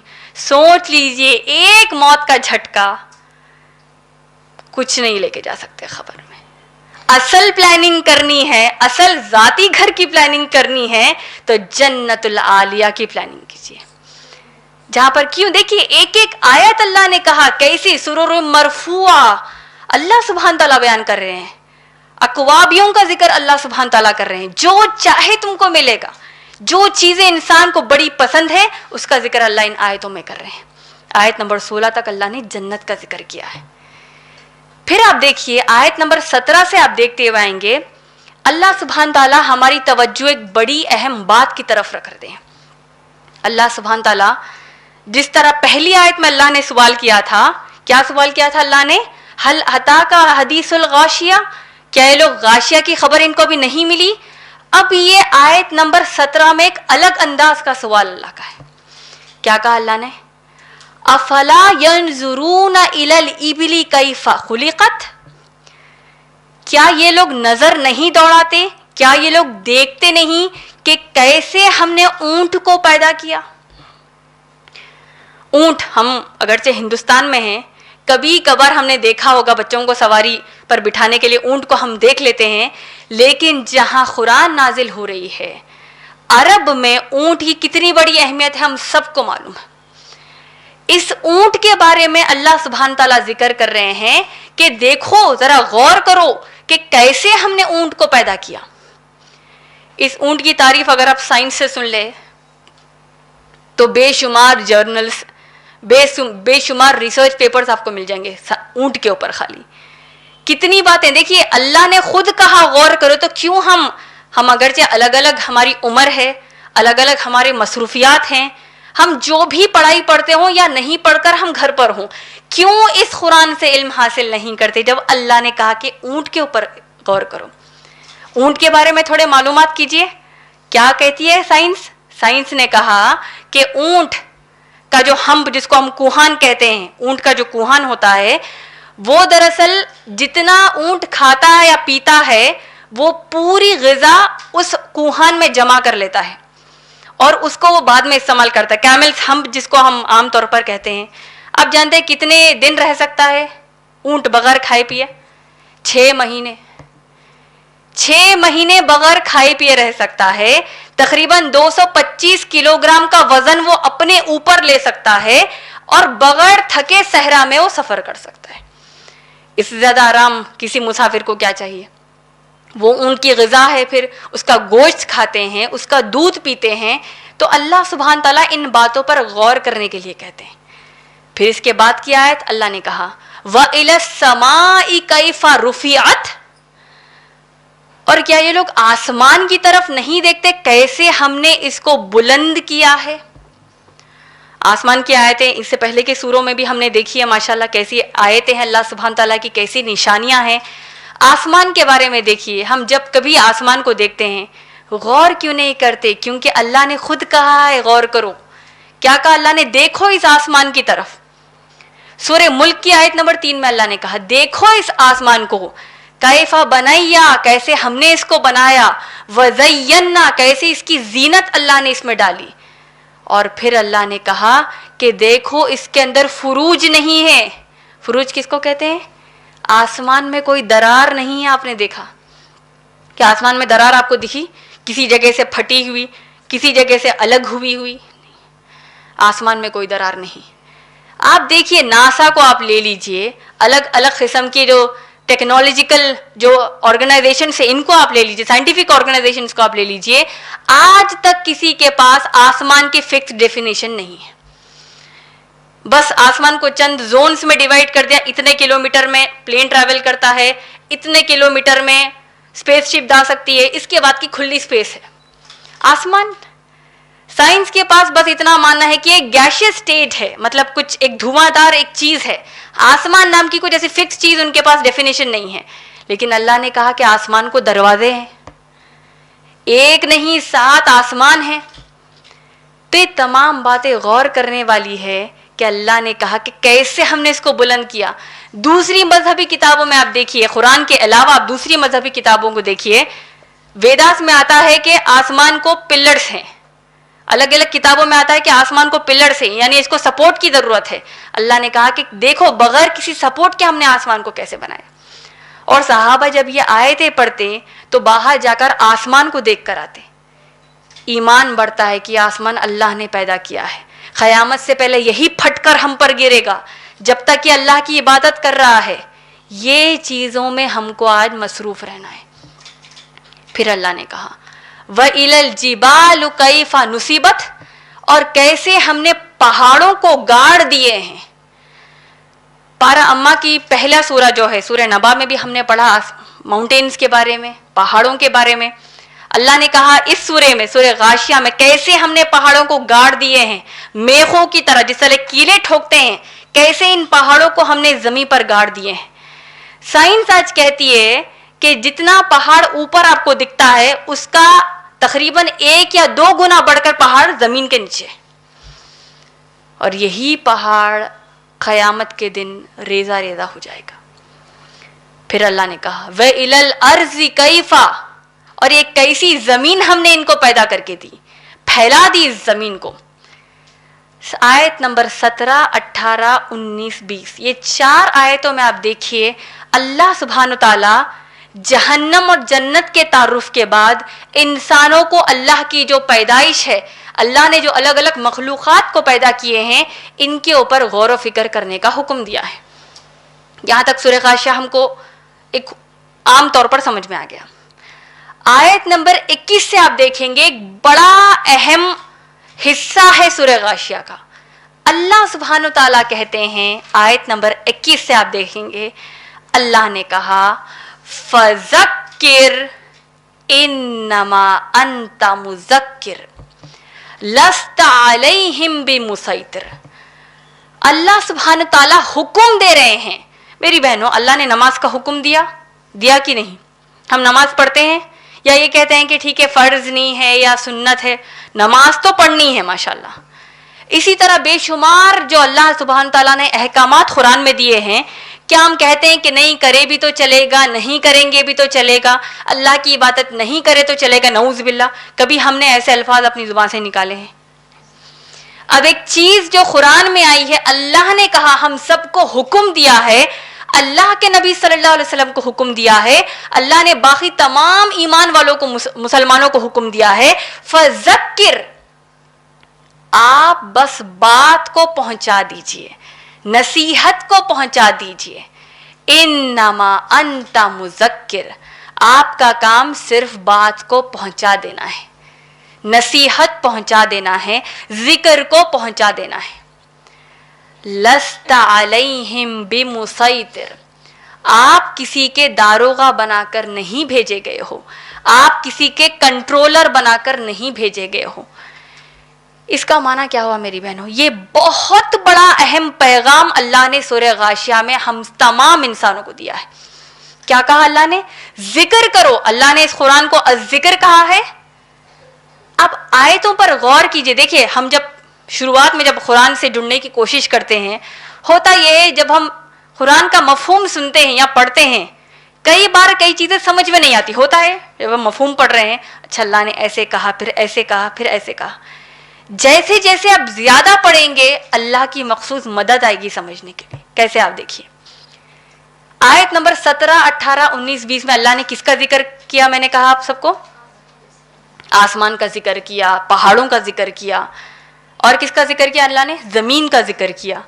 سوچ لیجئے, ایک موت کا جھٹکا کچھ نہیں لے کے جا سکتے خبر میں. اصل پلاننگ کرنی ہے, اصل ذاتی گھر کی پلاننگ کرنی ہے تو جنت العالیہ کی پلاننگ کیجیے. جہاں پر کیوں دیکھیے ایک ایک آیت اللہ نے کہا کیسی سرور مرفوعہ اللہ سبحانہ تعالیٰ بیان کر رہے ہیں. اکوابیوں کا ذکر اللہ سبحانہ تعالیٰ کر رہے ہیں. جو چاہے تم کو ملے گا, جو چیزیں انسان کو بڑی پسند ہے اس کا ذکر اللہ ان آیتوں میں کر رہے ہیں. آیت نمبر 16 تک اللہ نے جنت کا ذکر کیا ہے. پھر آپ دیکھیے آیت نمبر 17 سے آپ دیکھتے ہوئے آئیں گے, اللہ سبحانہ تعالیٰ ہماری توجہ ایک بڑی اہم بات کی طرف رکھ رہے ہیں. اللہ سبحانہ تعالیٰ جس طرح پہلی آیت میں اللہ نے سوال کیا تھا, کیا سوال کیا تھا اللہ نے؟ حل اتاک حدیث الغاشیہ, کیا یہ لوگ غاشیہ کی خبر ان کو بھی نہیں ملی؟ اب یہ آیت نمبر 17 میں ایک الگ انداز کا سوال اللہ کا ہے. کیا کہا اللہ نے؟ افلا ينظرون الى الابل کیف خلقت, کیا یہ لوگ نظر نہیں دوڑاتے, کیا یہ لوگ دیکھتے نہیں کہ کیسے ہم نے اونٹ کو پیدا کیا؟ اونٹ ہم اگرچہ ہندوستان میں ہیں, کبھی کبھار ہم نے دیکھا ہوگا بچوں کو سواری پر بٹھانے کے لیے اونٹ کو ہم دیکھ لیتے ہیں, لیکن جہاں قرآن نازل ہو رہی ہے عرب میں اونٹ کی کتنی بڑی اہمیت ہے ہم سب کو معلوم ہے. اس اونٹ کے بارے میں اللہ سبحانہ تعالیٰ ذکر کر رہے ہیں کہ دیکھو ذرا غور کرو کہ کیسے ہم نے اونٹ کو پیدا کیا. اس اونٹ کی تعریف اگر آپ سائنس سے سن لے تو بے شمار جرنلز, بے شمار ریسرچ پیپرز آپ کو مل جائیں گے اونٹ کے اوپر. خالی کتنی باتیں دیکھیے اللہ نے خود کہا غور کرو, تو کیوں ہم اگرچہ الگ الگ ہماری عمر ہے, الگ الگ ہمارے مصروفیات ہیں, ہم جو بھی پڑھائی پڑھتے ہوں یا نہیں پڑھ کر ہم گھر پر ہوں, کیوں اس قرآن سے علم حاصل نہیں کرتے جب اللہ نے کہا کہ اونٹ کے اوپر غور کرو. اونٹ کے بارے میں تھوڑے معلومات کیجئے. کیا کہتی ہے سائنس؟ سائنس نے کہا کہ اونٹ کا جو ہمپ, جس کو ہم کوہان کہتے ہیں, اونٹ کا جو کوہان ہوتا ہے وہ دراصل جتنا اونٹ کھاتا ہے یا پیتا ہے وہ پوری غذا اس کوہان میں جمع کر لیتا ہے, اور اس کو وہ بعد میں استعمال کرتا ہے. کیملز ہمپ جس کو ہم عام طور پر کہتے ہیں. آپ جانتے ہیں کتنے دن رہ سکتا ہے اونٹ بغیر کھائے پیے؟ 6 مہینے. 6 مہینے بغیر کھائے پیے رہ سکتا ہے. تقریباً 225 کلو گرام کا وزن وہ اپنے اوپر لے سکتا ہے اور بغیر تھکے صحرا میں وہ سفر کر سکتا ہے. اس سے زیادہ آرام کسی مسافر کو کیا چاہیے؟ وہ اونٹ کی غذا ہے, پھر اس کا گوشت کھاتے ہیں, اس کا دودھ پیتے ہیں. تو اللہ سبحانہ تعالیٰ ان باتوں پر غور کرنے کے لیے کہتے ہیں. پھر اس کے بعد کی آیت اللہ نے کہا وَإِلَى السَّمَاءِ كَيْفَ رُفِعَتْ, اور کیا یہ لوگ آسمان کی طرف نہیں دیکھتے کیسے ہم نے اس کو بلند کیا ہے؟ آسمان کی آیتیں اس سے پہلے کے سوروں میں بھی ہم نے دیکھی ہے ماشاءاللہ کیسی آیتیں ہیں اللہ سبحانہ تعالیٰ کی, کیسی نشانیاں ہیں. آسمان کے بارے میں دیکھیے, ہم جب کبھی آسمان کو دیکھتے ہیں غور کیوں نہیں کرتے؟ کیونکہ اللہ نے خود کہا ہے غور کرو. کیا کہا اللہ نے؟ دیکھو اس آسمان کی طرف. سورہ ملک کی آیت نمبر 3 میں اللہ نے کہا دیکھو اس آسمان کو, کیفا بنایا, کیسے ہم نے اس کو بنایا, وزینا, کیسے اس کی زینت اللہ نے اس میں ڈالی. اور پھر اللہ نے کہا کہ دیکھو اس کے اندر فروج نہیں ہے. فروج کس کو کہتے ہیں؟ آسمان میں کوئی درار نہیں ہے. آپ نے دیکھا کہ آسمان میں درار آپ کو دکھی؟ کسی جگہ سے پھٹی ہوئی, کسی جگہ سے الگ ہوئی. آسمان میں کوئی درار نہیں. آپ دیکھیے ناسا کو آپ لے لیجئے, الگ الگ قسم کی جو ٹیکنالوجیکل جو آرگنائزیشن سے ان کو آپ لے لیجئے, سائنٹیفک آرگنائزیشنز کو آپ لے لیجئے, آج تک کسی کے پاس آسمان کی فکس ڈیفینیشن نہیں ہے. بس آسمان کو چند زونز میں ڈیوائڈ کر دیا, اتنے کلومیٹر میں پلین ٹریول کرتا ہے, اتنے کلومیٹر میں اسپیس شپ جا سکتی ہے, اس کے بعد کی کھلی اسپیس ہے. آسمان سائنس کے پاس بس اتنا ماننا ہے کہ ایک گیشیس اسٹیٹ ہے, مطلب کچھ ایک دھواں دار ایک چیز ہے. آسمان نام کی کوئی ایسی فکس چیز ان کے پاس ڈیفینیشن نہیں ہے. لیکن اللہ نے کہا کہ آسمان کو دروازے ہیں, ایک نہیں 7 آسمان ہیں. تو یہ تمام باتیں غور کرنے والی ہے کہ اللہ نے کہا کہ کیسے ہم نے اس کو بلند کیا. دوسری مذہبی کتابوں میں آپ دیکھیے, قرآن کے علاوہ آپ دوسری مذہبی کتابوں کو دیکھیے, ویداس میں آتا ہے کہ آسمان کو پلرز ہیں, الگ الگ کتابوں میں آتا ہے کہ آسمان کو پلرز ہیں, یعنی اس کو سپورٹ کی ضرورت ہے. اللہ نے کہا کہ دیکھو بغیر کسی سپورٹ کے ہم نے آسمان کو کیسے بنایا. اور صحابہ جب یہ آیتیں پڑھتے تو باہر جا کر آسمان کو دیکھ کر آتے, ایمان بڑھتا ہے کہ آسمان اللہ نے پیدا کیا ہے, قیامت سے پہلے یہی پھٹ کر ہم پر گرے گا. جب تک کہ اللہ کی عبادت کر رہا ہے یہ چیزوں میں ہم کو آج مصروف رہنا ہے. پھر اللہ نے کہا وَإِلَى الْجِبَالُ كَيْفَ نُصِبَتْ, اور کیسے ہم نے پہاڑوں کو گاڑ دیے ہیں. پارہ اما کی پہلا سورہ جو ہے سورہ نبا میں بھی ہم نے پڑھا ماؤنٹینز کے بارے میں, پہاڑوں کے بارے میں. اللہ نے کہا اس سورے میں سورہ غاشیہ میں کیسے ہم نے پہاڑوں کو گاڑ دیے ہیں میخوں کی طرح, جس طرح کیلے ٹھوکتے ہیں, کیسے ان پہاڑوں کو ہم نے زمین پر گاڑ دیے ہیں. سائنس آج کہتی ہے کہ جتنا پہاڑ اوپر آپ کو دکھتا ہے اس کا تقریباً 1 یا 2 گنا بڑھ کر پہاڑ زمین کے نیچے, اور یہی پہاڑ قیامت کے دن ریزہ ریزہ ہو جائے گا. پھر اللہ نے کہا وَإِلَى الْأَرْضِ كَيْفَ, اور یہ کیسی زمین ہم نے ان کو پیدا کر کے دی, پھیلا دی اس زمین کو. آیت نمبر 17, 18, 19, 20 یہ 4 آیتوں میں آپ دیکھیے اللہ سبحانہ تعالی جہنم اور جنت کے تعارف کے بعد انسانوں کو اللہ کی جو پیدائش ہے, اللہ نے جو الگ الگ مخلوقات کو پیدا کیے ہیں, ان کے اوپر غور و فکر کرنے کا حکم دیا ہے. یہاں تک سورہ غاشیہ ہم کو ایک عام طور پر سمجھ میں آ گیا. آیت نمبر 21 سے آپ دیکھیں گے ایک بڑا اہم حصہ ہے سورہ غاشیہ کا. اللہ سبحانہ تعالیٰ کہتے ہیں آیت نمبر 21 سے آپ دیکھیں گے اللہ نے کہا فَذَكِّرْ إِنَّمَا أَنْتَ مُذَكِّرْ لَسْتَ عَلَيْهِمْ بِمُسَيْطِرْ. اللہ سبحانہ تعالیٰ حکم دے رہے ہیں. میری بہنوں, اللہ نے نماز کا حکم دیا کہ نہیں؟ ہم نماز پڑھتے ہیں یا یہ کہتے ہیں کہ ٹھیک ہے فرض نہیں ہے یا سنت ہے, نماز تو پڑھنی ہے ماشاءاللہ. اسی طرح بے شمار جو اللہ سبحانہ تعالیٰ نے احکامات قرآن میں دیے ہیں کیا ہم کہتے ہیں کہ نہیں کرے بھی تو چلے گا, نہیں کریں گے بھی تو چلے گا, اللہ کی عبادت نہیں کرے تو چلے گا؟ نعوذ باللہ, کبھی ہم نے ایسے الفاظ اپنی زبان سے نکالے ہیں؟ اب ایک چیز جو قرآن میں آئی ہے, اللہ نے کہا, ہم سب کو حکم دیا ہے, اللہ کے نبی صلی اللہ علیہ وسلم کو حکم دیا ہے, اللہ نے باقی تمام ایمان والوں کو, مسلمانوں کو حکم دیا ہے, فذکر, آپ بس بات کو پہنچا دیجئے, نصیحت کو پہنچا دیجئے. انما انت مذکر, آپ کا کام صرف بات کو پہنچا دینا ہے, نصیحت پہنچا دینا ہے, ذکر کو پہنچا دینا ہے. لست علیہم بمسیطر, آپ کسی کے داروغہ بنا کر نہیں بھیجے گئے ہو, آپ کسی کے کنٹرولر بنا کر نہیں بھیجے گئے ہو. اس کا معنی کیا ہوا میری بہنوں؟ یہ بہت بڑا اہم پیغام اللہ نے سورہ غاشیہ میں ہم تمام انسانوں کو دیا ہے. کیا کہا اللہ نے؟ ذکر کرو. اللہ نے اس قرآن کو الذکر کہا ہے. اب آیتوں پر غور کیجئے. دیکھیے, ہم جب شروعات میں جب قرآن سے جڑنے کی کوشش کرتے ہیں, ہوتا یہ ہے جب ہم قرآن کا مفہوم سنتے ہیں یا پڑھتے ہیں, کئی بار کئی چیزیں سمجھ میں نہیں آتی. ہوتا ہے جب ہم مفہوم پڑھ رہے ہیں, اچھا اللہ نے ایسے کہا, پھر ایسے کہا, پھر ایسے کہا. جیسے جیسے آپ زیادہ پڑھیں گے اللہ کی مخصوص مدد آئے گی سمجھنے کے لیے. کیسے؟ آپ دیکھیے آیت نمبر 17, 18, 19, 20 میں اللہ نے کس کا ذکر کیا؟ میں نے کہا آپ سب کو, آسمان کا ذکر کیا, پہاڑوں کا ذکر کیا, اور کس کا ذکر کیا اللہ نے؟ زمین کا ذکر کیا,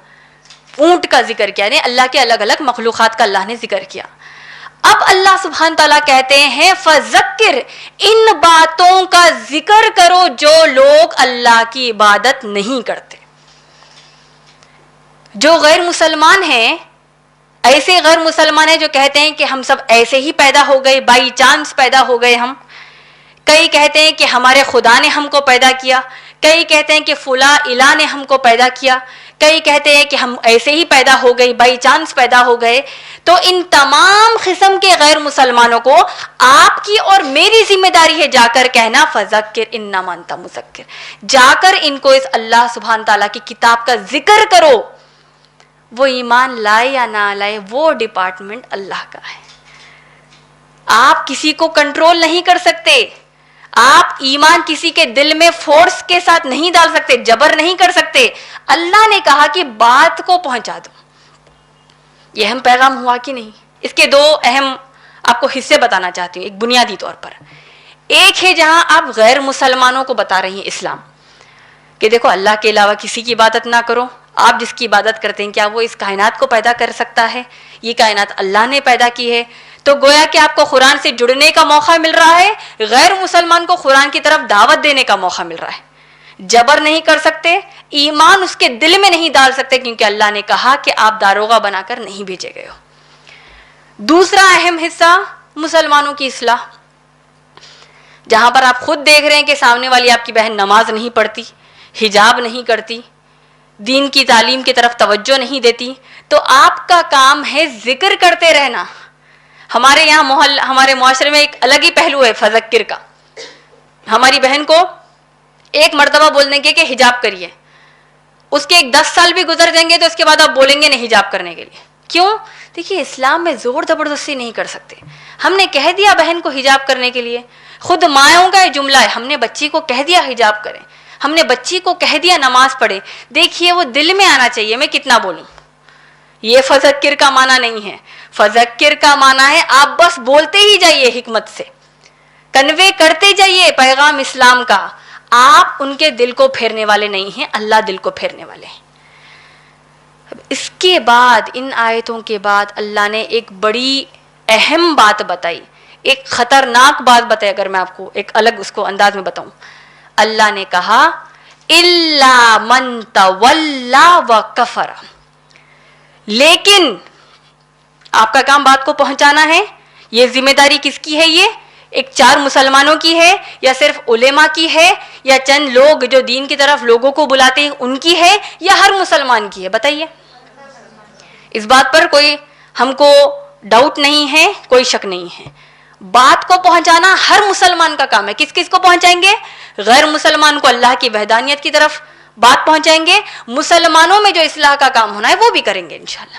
اونٹ کا ذکر کیا, یعنی اللہ کے الگ الگ مخلوقات کا اللہ نے ذکر کیا. اب اللہ سبحانہ تعالیٰ کہتے ہیں فذکر, ان باتوں کا ذکر کرو جو لوگ اللہ کی عبادت نہیں کرتے. جو غیر مسلمان ہیں, ایسے غیر مسلمان ہیں جو کہتے ہیں کہ ہم سب ایسے ہی پیدا ہو گئے, بائی چانس پیدا ہو گئے ہم. کئی کہتے ہیں کہ ہمارے خدا نے ہم کو پیدا کیا, کئی کہتے ہیں کہ فلاں الہ نے ہم کو پیدا کیا, کئی کہتے ہیں کہ ہم ایسے ہی پیدا ہو گئے, بائی چانس پیدا ہو گئے. تو ان تمام قسم کے غیر مسلمانوں کو آپ کی اور میری ذمہ داری ہے جا کر کہنا فذکر انما انت مذکر. جا کر ان کو اس اللہ سبحانہ تعالیٰ کی کتاب کا ذکر کرو. وہ ایمان لائے یا نہ لائے وہ ڈپارٹمنٹ اللہ کا ہے. آپ کسی کو کنٹرول نہیں کر سکتے, آپ ایمان کسی کے دل میں فورس کے ساتھ نہیں ڈال سکتے, جبر نہیں کر سکتے. اللہ نے کہا کہ بات کو پہنچا دو. یہ اہم پیغام ہوا کہ نہیں؟ اس کے دو اہم آپ کو حصے بتانا چاہتی ہوں. ایک بنیادی طور پر, ایک ہے جہاں آپ غیر مسلمانوں کو بتا رہی ہیں اسلام, کہ دیکھو اللہ کے علاوہ کسی کی عبادت نہ کرو. آپ جس کی عبادت کرتے ہیں کیا وہ اس کائنات کو پیدا کر سکتا ہے؟ یہ کائنات اللہ نے پیدا کی ہے. تو گویا کہ آپ کو قرآن سے جڑنے کا موقع مل رہا ہے, غیر مسلمان کو قرآن کی طرف دعوت دینے کا موقع مل رہا ہے. جبر نہیں کر سکتے, ایمان اس کے دل میں نہیں ڈال سکتے, کیونکہ اللہ نے کہا کہ آپ داروغہ بنا کر نہیں بھیجے گئے ہو. دوسرا اہم حصہ مسلمانوں کی اصلاح, جہاں پر آپ خود دیکھ رہے ہیں کہ سامنے والی آپ کی بہن نماز نہیں پڑھتی, حجاب نہیں کرتی, دین کی تعلیم کی طرف توجہ نہیں دیتی, تو آپ کا کام ہے ذکر کرتے رہنا. ہمارے یہاں ہمارے معاشرے میں ایک الگ ہی پہلو ہے فذکر کا. ہماری بہن کو ایک مرتبہ بولنے کے کہ حجاب کریے, اس کے 10 سال بھی گزر جائیں گے تو اس کے بعد آپ بولیں گے نہیں حجاب کرنے کے لیے. کیوں؟ دیکھیے اسلام میں زور زبردستی نہیں کر سکتے. ہم نے کہہ دیا بہن کو حجاب کرنے کے لیے, خود ماؤں کا یہ جملہ ہے, ہم نے بچی کو کہہ دیا حجاب کریں, ہم نے بچی کو کہہ دیا نماز پڑھے. دیکھیے وہ دل میں آنا چاہیے میں کتنا بولوں. یہ فذکر کا معنی نہیں ہے. فذکر کا معنی ہے آپ بس بولتے ہی جائیے, حکمت سے کنوے کرتے جائیے پیغام اسلام کا. آپ ان کے دل کو پھیرنے والے نہیں ہیں, اللہ دل کو پھیرنے والے ہیں. اس کے بعد ان آیتوں کے بعد اللہ نے ایک بڑی اہم بات بتائی, ایک خطرناک بات بتائی. اگر میں آپ کو ایک الگ اس کو انداز میں بتاؤں, اللہ نے کہا الا من تولا وکفر, لیکن آپ کا کام بات کو پہنچانا ہے. یہ ذمہ داری کس کی ہے؟ یہ ایک 4 مسلمانوں کی ہے, یا صرف علماء کی ہے, یا چند لوگ جو دین کی طرف لوگوں کو بلاتے ہیں ان کی ہے, یا ہر مسلمان کی ہے؟ بتائیے. اس بات پر کوئی ہم کو ڈاؤٹ نہیں ہے, کوئی شک نہیں ہے. بات کو پہنچانا ہر مسلمان کا کام ہے. کس کس کو پہنچائیں گے؟ غیر مسلمان کو اللہ کی وحدانیت کی طرف بات پہنچائیں گے. مسلمانوں میں جو اصلاح کا کام ہونا ہے وہ بھی کریں گے انشاءاللہ.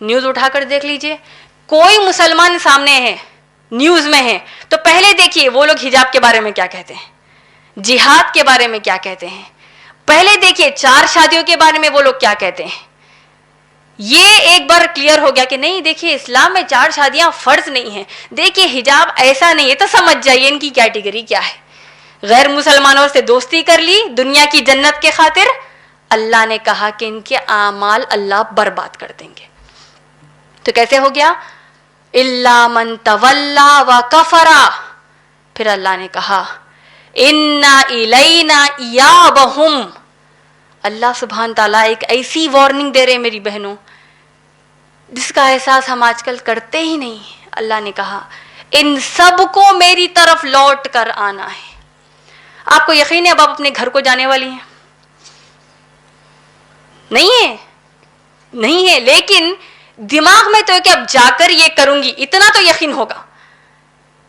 نیوز اٹھا کر دیکھ لیجئے, کوئی مسلمان سامنے ہے, نیوز میں ہے, تو پہلے دیکھیے وہ لوگ حجاب کے بارے میں کیا کہتے ہیں, جہاد کے بارے میں کیا کہتے ہیں, پہلے دیکھیے 4 شادیوں کے بارے میں وہ لوگ کیا کہتے ہیں. یہ ایک بار کلیئر ہو گیا کہ نہیں دیکھیے اسلام میں 4 شادیاں فرض نہیں ہیں, دیکھیے حجاب ایسا نہیں ہے, تو سمجھ جائیے ان کی کیٹیگری کیا ہے. غیر مسلمانوں سے دوستی کر لی دنیا کی جنت کے خاطر, اللہ نے کہا کہ ان کے اعمال اللہ برباد کر دیں گے. تو کیسے ہو گیا؟ الا من تولا وکفر. پھر اللہ نے کہا انا الینا ایابہم. اللہ سبحانہ تعالیٰ ایک ایسی وارننگ دے رہے میری بہنوں جس کا احساس ہم آج کل کرتے ہی نہیں. اللہ نے کہا ان سب کو میری طرف لوٹ کر آنا ہے. آپ کو یقین ہے اب آپ اپنے گھر کو جانے والی ہیں؟ نہیں ہے, لیکن دماغ میں تو ہے کہ اب جا کر یہ کروں گی, اتنا تو یقین ہوگا,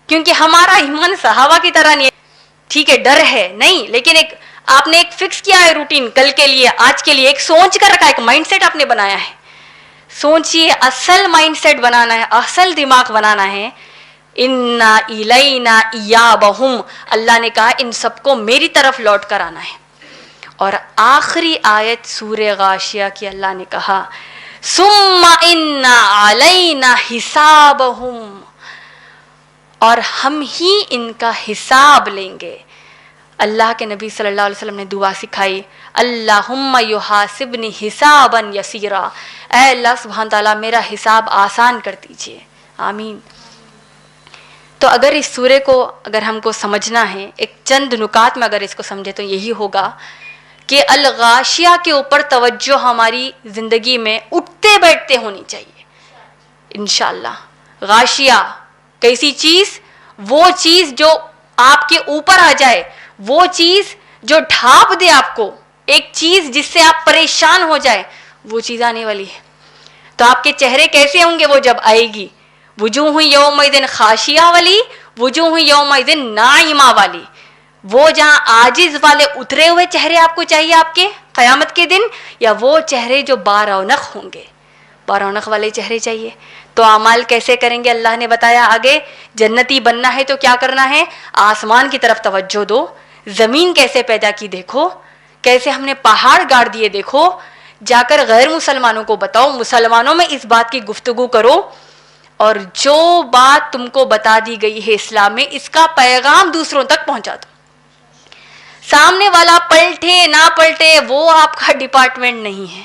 کیونکہ ہمارا ایمان صحابہ کی طرح نہیں ہے. ٹھیک ہے ڈر ہے نہیں, لیکن ایک آپ نے ایک فکس کیا ہے روٹین, کل کے لیے, آج کے لیے, ایک سوچ کر رکھا ہے, ایک مائنڈ سیٹ آپ نے بنایا ہے. سوچیے, اصل مائنڈ سیٹ بنانا ہے, اصل دماغ بنانا ہے. انا الینا ایابہم. اللہ نے کہا ان سب کو میری طرف لوٹ کر آنا ہے. اور آخری آیت سورہ غاشیہ کی اللہ نے کہا ثم ان علینا حسابہم, اور ہم ہی ان کا حساب لیں گے. اللہ کے نبی صلی اللہ علیہ وسلم نے دعا سکھائی, اللہم یحاسبنی حسابا یسیرا. اے اللہ سبحانہ تعالیٰ میرا حساب آسان کر دیجئے, آمین. تو اگر اس سورے کو اگر ہم کو سمجھنا ہے, ایک چند نکات میں اگر اس کو سمجھے تو یہی ہوگا کہ الغاشیہ کے اوپر توجہ ہماری زندگی میں اٹھتے بیٹھتے ہونی چاہیے انشاءاللہ. غاشیہ کیسی چیز؟ وہ چیز جو آپ کے اوپر آ جائے, وہ چیز جو ڈھانپ دے آپ کو, ایک چیز جس سے آپ پریشان ہو جائے, وہ چیز آنے والی ہے. تو آپ کے چہرے کیسے ہوں گے وہ جب آئے گی؟ وجوہ یومئذ خاشیہ والی, وجوہ یومئذ ناعمہ والی. وہ جہاں عاجز والے اترے ہوئے چہرے آپ کو چاہیے آپ کے قیامت کے دن, یا وہ چہرے جو بارونق ہوں گے, بارونق والے چہرے چاہیے. تو اعمال کیسے کریں گے؟ اللہ نے بتایا آگے, جنتی بننا ہے تو کیا کرنا ہے؟ آسمان کی طرف توجہ دو. زمین کیسے پیدا کی دیکھو, کیسے ہم نے پہاڑ گاڑ دیے دیکھو. جا کر غیر مسلمانوں کو بتاؤ, مسلمانوں میں اس بات کی گفتگو کرو, اور جو بات تم کو بتا دی گئی ہے اسلام میں, اس کا پیغام دوسروں تک پہنچا دو. سامنے والا پلٹے نہ پلٹے وہ آپ کا ڈپارٹمنٹ نہیں ہے.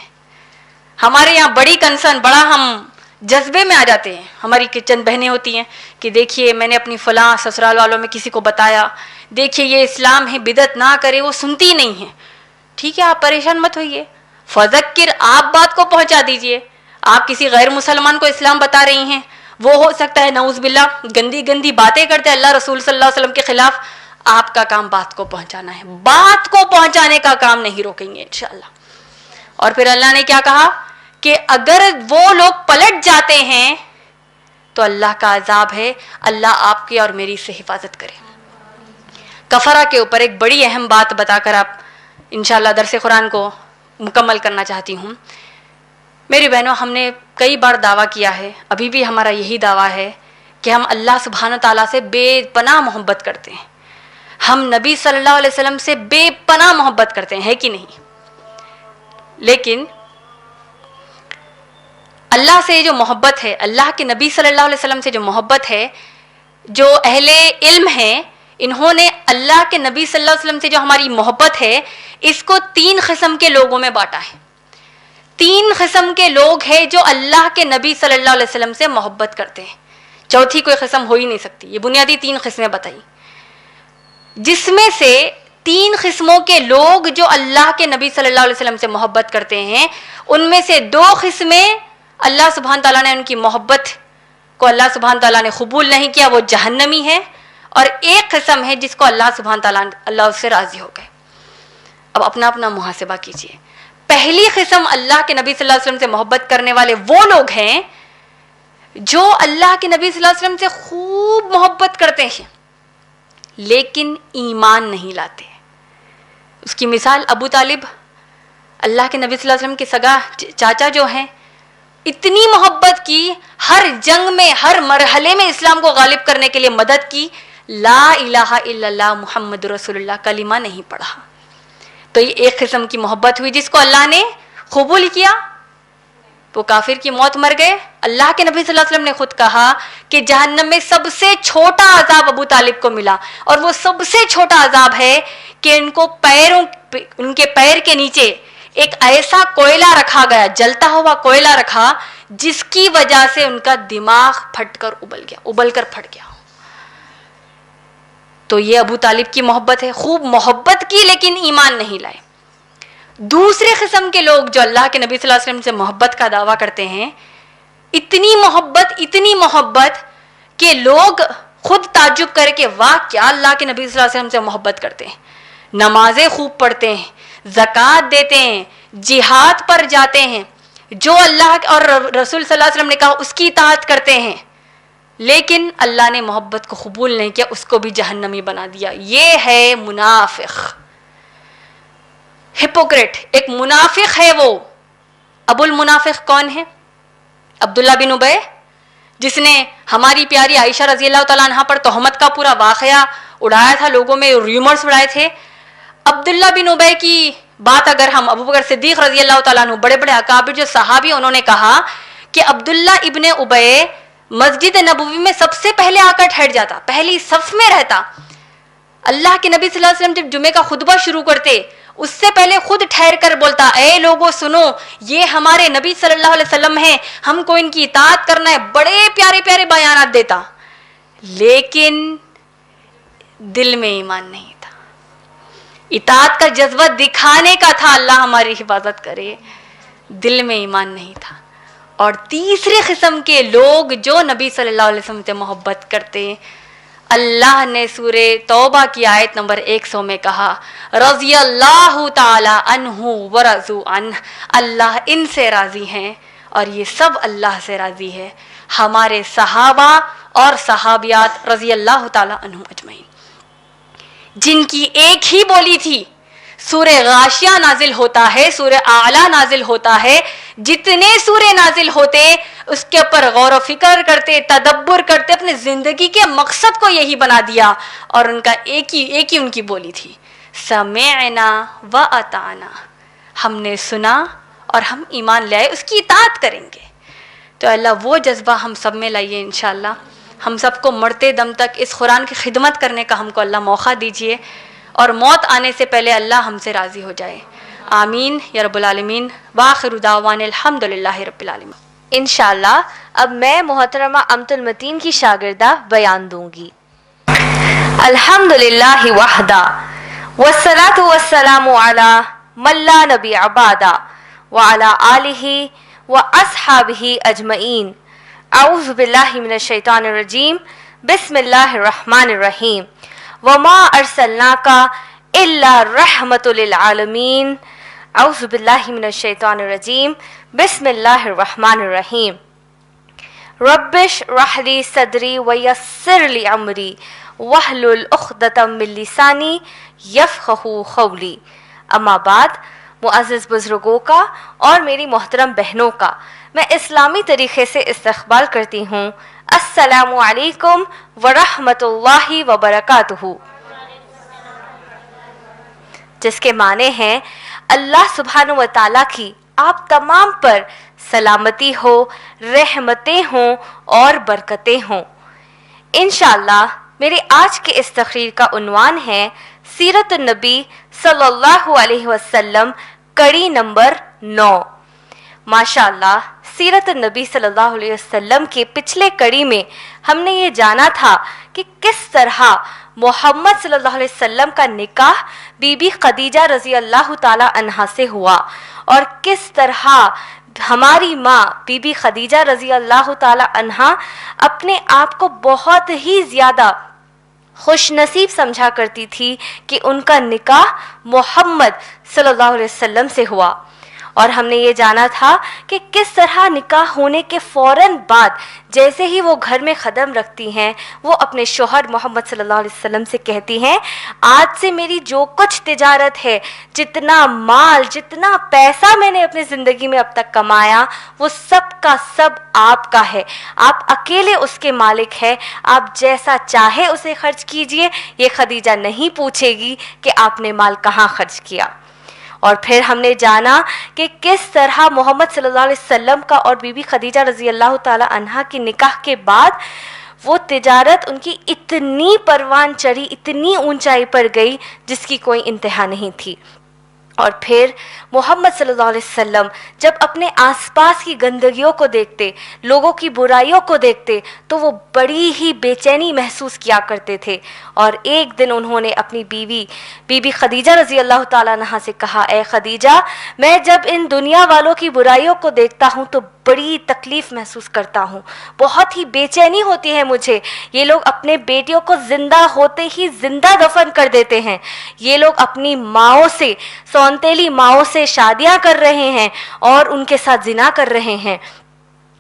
ہمارے یہاں بڑی کنسرن, بڑا ہم جذبے میں آ جاتے ہیں. ہماری چند بہنیں ہوتی ہیں کہ دیکھیے میں نے اپنی فلاں سسرال والوں میں کسی کو بتایا, دیکھیے یہ اسلام ہے, بدعت نہ کرے, وہ سنتی نہیں ہے. ٹھیک ہے آپ پریشان مت ہوئیے, فذکر, آپ بات کو پہنچا دیجئے. آپ کسی غیر مسلمان کو اسلام بتا رہی ہیں, وہ ہو سکتا ہے نعوذ باللہ گندی گندی باتیں کرتے اللہ رسول صلی اللہ علیہ وسلم کے خلاف, آپ کا کام بات کو پہنچانا ہے, بات کو پہنچانے کا کام نہیں روکیں گے انشاءاللہ. اور پھر اللہ نے کیا کہا کہ اگر وہ لوگ پلٹ جاتے ہیں تو اللہ کا عذاب ہے, اللہ آپ کی اور میری سے حفاظت کرے. کفرہ کے اوپر ایک بڑی اہم بات بتا کر آپ انشاءاللہ درس قرآن کو مکمل کرنا چاہتی ہوں. میری بہنوں, ہم نے کئی بار دعویٰ کیا ہے, ابھی بھی ہمارا یہی دعویٰ ہے کہ ہم اللہ سبحانہ تعالیٰ سے بے پناہ محبت کرتے ہیں. ہم نبی صلی اللہ علیہ وسلم سے بے پناہ محبت کرتے ہیں, ہے کہ نہیں؟ لیکن اللہ سے جو محبت ہے, اللہ کے نبی صلی اللہ علیہ وسلم سے جو محبت ہے, جو اہل علم ہیں انہوں نے اللہ کے نبی صلی اللہ علیہ وسلم سے جو ہماری محبت ہے اس کو 3 قسم کے لوگوں میں بانٹا ہے. 3 قسم کے لوگ ہیں جو اللہ کے نبی صلی اللہ علیہ وسلم سے محبت کرتے ہیں. چوتھی کوئی قسم ہو ہی نہیں سکتی. یہ بنیادی 3 قسمیں بتائی, جس میں سے 3 قسموں کے لوگ جو اللہ کے نبی صلی اللہ علیہ وسلم سے محبت کرتے ہیں, ان میں سے 2 قسمیں اللہ سبحانہ تعالیٰ نے ان کی محبت کو اللہ سبحانہ تعالیٰ نے قبول نہیں کیا, وہ جہنمی ہے. اور 1 قسم ہے جس کو اللہ سبحانہ تعالیٰ اللہ اس سے راضی ہو گئے. اب اپنا اپنا محاسبہ کیجیے. پہلی قسم اللہ کے نبی صلی اللہ علیہ وسلم سے محبت کرنے والے وہ لوگ ہیں جو اللہ کے نبی صلی اللہ علیہ وسلم سے خوب محبت کرتے ہیں لیکن ایمان نہیں لاتے. اس کی مثال ابو طالب, اللہ کے نبی صلی اللہ علیہ وسلم کے سگا چاچا جو ہیں, اتنی محبت کی, ہر جنگ میں ہر مرحلے میں اسلام کو غالب کرنے کے لیے مدد کی, لا الہ الا اللہ محمد رسول اللہ کلمہ نہیں پڑھا. تو یہ ایک قسم کی محبت ہوئی جس کو اللہ نے قبول کیا. وہ کافر کی موت مر گئے. اللہ کے نبی صلی اللہ علیہ وسلم نے خود کہا کہ جہنم میں سب سے چھوٹا عذاب ابو طالب کو ملا, اور وہ سب سے چھوٹا عذاب ہے کہ ان کے پیر کے نیچے ایک ایسا کوئلہ رکھا گیا, جلتا ہوا کوئلہ رکھا, جس کی وجہ سے ان کا دماغ پھٹ کر ابل کر پھٹ گیا. تو یہ ابو طالب کی محبت ہے. خوب محبت کی لیکن ایمان نہیں لائے. دوسرے قسم کے لوگ جو اللہ کے نبی صلی اللہ علیہ وسلم سے محبت کا دعویٰ کرتے ہیں, اتنی محبت کہ لوگ خود تعجب کر کے واہ کیا اللہ کے نبی صلی اللہ علیہ وسلم سے محبت کرتے ہیں, نمازیں خوب پڑھتے ہیں, زکوٰۃ دیتے ہیں, جہاد پر جاتے ہیں, جو اللہ اور رسول صلی اللہ علیہ وسلم نے کہا اس کی اطاعت کرتے ہیں, لیکن اللہ نے محبت کو قبول نہیں کیا, اس کو بھی جہنمی بنا دیا. یہ ہے منافق, ہپوکریٹ. ایک منافق ہے وہ. ابو المنافق کون ہے؟ عبداللہ بن ابی, جس نے ہماری پیاری عائشہ رضی اللہ تعالیٰ عنہ پر تہمت کا پورا واقعہ اڑایا تھا, لوگوں میں ریومرز اڑائے تھے. عبداللہ بن ابی کی بات اگر ہم ابو بکر صدیق رضی اللہ تعالیٰ عنہ, بڑے بڑے اکابر جو صحابی, انہوں نے کہا کہ عبداللہ ابن ابی مسجد نبوی میں سب سے پہلے آ کر ٹھہر جاتا, پہلی صف میں رہتا. اللہ کے نبی صلی اللہ علیہ وسلم جب جمعے کا خطبہ شروع کرتے, اس سے پہلے خود ٹھہر کر بولتا, اے لوگوں سنو, یہ ہمارے نبی صلی اللہ علیہ وسلم ہیں, ہم کو ان کی اطاعت کرنا ہے. بڑے پیارے پیارے بیانات دیتا, لیکن دل میں ایمان نہیں تھا. اطاعت کا جذبہ دکھانے کا تھا, اللہ ہماری حفاظت کرے, دل میں ایمان نہیں تھا. اور تیسرے قسم کے لوگ جو نبی صلی اللہ علیہ وسلم سے محبت کرتے, اللہ نے سورہ توبہ کی آیت نمبر 100 میں کہا, رضی اللہ تعالی عنہ ورضوا عنہ, اللہ ان سے راضی ہیں اور یہ سب اللہ سے راضی ہے. ہمارے صحابہ اور صحابیات رضی اللہ تعالی عنہ اجمعین, جن کی ایک ہی بولی تھی, سورہ غاشیہ نازل ہوتا ہے, سورہ اعلیٰ نازل ہوتا ہے, جتنے سورے نازل ہوتے اس کے اوپر غور و فکر کرتے, تدبر کرتے, اپنے زندگی کے مقصد کو یہی بنا دیا, اور ان کا ایک ہی ان کی بولی تھی, سمعنا و اطعنا, ہم نے سنا اور ہم ایمان لائے, اس کی اطاعت کریں گے. تو اللہ وہ جذبہ ہم سب میں لائیے انشاءاللہ. ہم سب کو مرتے دم تک اس قرآن کی خدمت کرنے کا ہم کو اللہ موقع دیجیے, اور موت آنے سے پہلے اللہ ہم سے راضی ہو جائے. آمین یا رب العالمین. وآخر دعوانا الحمدللہ رب العالمین. انشاءاللہ اب میں محترمہ امت المتین کی شاگردہ بیان دوں گی. الحمدللہ وحدہ والصلاة والسلام علی من لا نبی عبادہ وعلی آلہ واصحابہ اجمعین. اعوذ باللہ من الشیطان الرجیم. بسم اللہ الرحمن الرحیم. وما ارسلناک الا رحمۃ للعالمین. اعوذ باللہ من الشیطان الرجیم. بسم اللہ الرحمن الرحیم. رب اشرح لی صدری ویسر لی امری واحلل عقدۃ من لسانی یفقہوا قولی. اما بعد, معزز بزرگوں کا اور میری محترم بہنوں کا میں اسلامی طریقے سے استقبال کرتی ہوں. السلام علیکم ورحمۃ اللہ وبرکاتہ, جس کے معنی ہیں اللہ سبحانہ و تعالیٰ کی آپ تمام پر سلامتی ہو, رحمتیں ہوں اور برکتیں ہوں. انشاءاللہ میرے آج کے اس تقریر کا عنوان ہے سیرت النبی صلی اللہ علیہ وسلم, کڑی نمبر 9. ماشاءاللہ سیرت النبی صلی اللہ علیہ وسلم کے پچھلے کڑی میں ہم نے یہ جانا تھا کہ کس طرح محمد صلی اللہ علیہ وسلم کا نکاح بی بی خدیجہ رضی اللہ تعالی عنہا سے ہوا, اور کس طرح ہماری ماں بی بی خدیجہ رضی اللہ تعالی عنہا اپنے آپ کو بہت ہی زیادہ خوش نصیب سمجھا کرتی تھی کہ ان کا نکاح محمد صلی اللہ علیہ وسلم سے ہوا. اور ہم نے یہ جانا تھا کہ کس طرح نکاح ہونے کے فوراً بعد جیسے ہی وہ گھر میں قدم رکھتی ہیں وہ اپنے شوہر محمد صلی اللہ علیہ وسلم سے کہتی ہیں آج سے میری جو کچھ تجارت ہے، جتنا مال، جتنا پیسہ میں نے اپنی زندگی میں اب تک کمایا، وہ سب کا سب آپ کا ہے، آپ اکیلے اس کے مالک ہیں، آپ جیسا چاہے اسے خرچ کیجئے، یہ خدیجہ نہیں پوچھے گی کہ آپ نے مال کہاں خرچ کیا۔ اور پھر ہم نے جانا کہ کس طرح محمد صلی اللہ علیہ وسلم کا اور بی بی خدیجہ رضی اللہ تعالی عنہا کی نکاح کے بعد وہ تجارت ان کی اتنی پروان چڑھی، اتنی اونچائی پر گئی جس کی کوئی انتہا نہیں تھی۔ اور پھر محمد صلی اللہ علیہ وسلم جب اپنے آس پاس کی گندگیوں کو دیکھتے، لوگوں کی برائیوں کو دیکھتے تو وہ بڑی ہی بے چینی محسوس کیا کرتے تھے۔ اور ایک دن انہوں نے اپنی بی بی خدیجہ رضی اللہ تعالیٰ عنہا سے کہا، اے خدیجہ، میں جب ان دنیا والوں کی برائیوں کو دیکھتا ہوں تو بڑی تکلیف محسوس کرتا ہوں، بہت ہی بے چینی ہوتی ہے مجھے۔ یہ لوگ اپنے بیٹیوں کو زندہ ہوتے ہی زندہ دفن کر دیتے ہیں، یہ لوگ اپنی ماؤں سے، سونتیلی ماؤں سے شادیاں کر رہے ہیں اور ان کے ساتھ زنا کر رہے ہیں،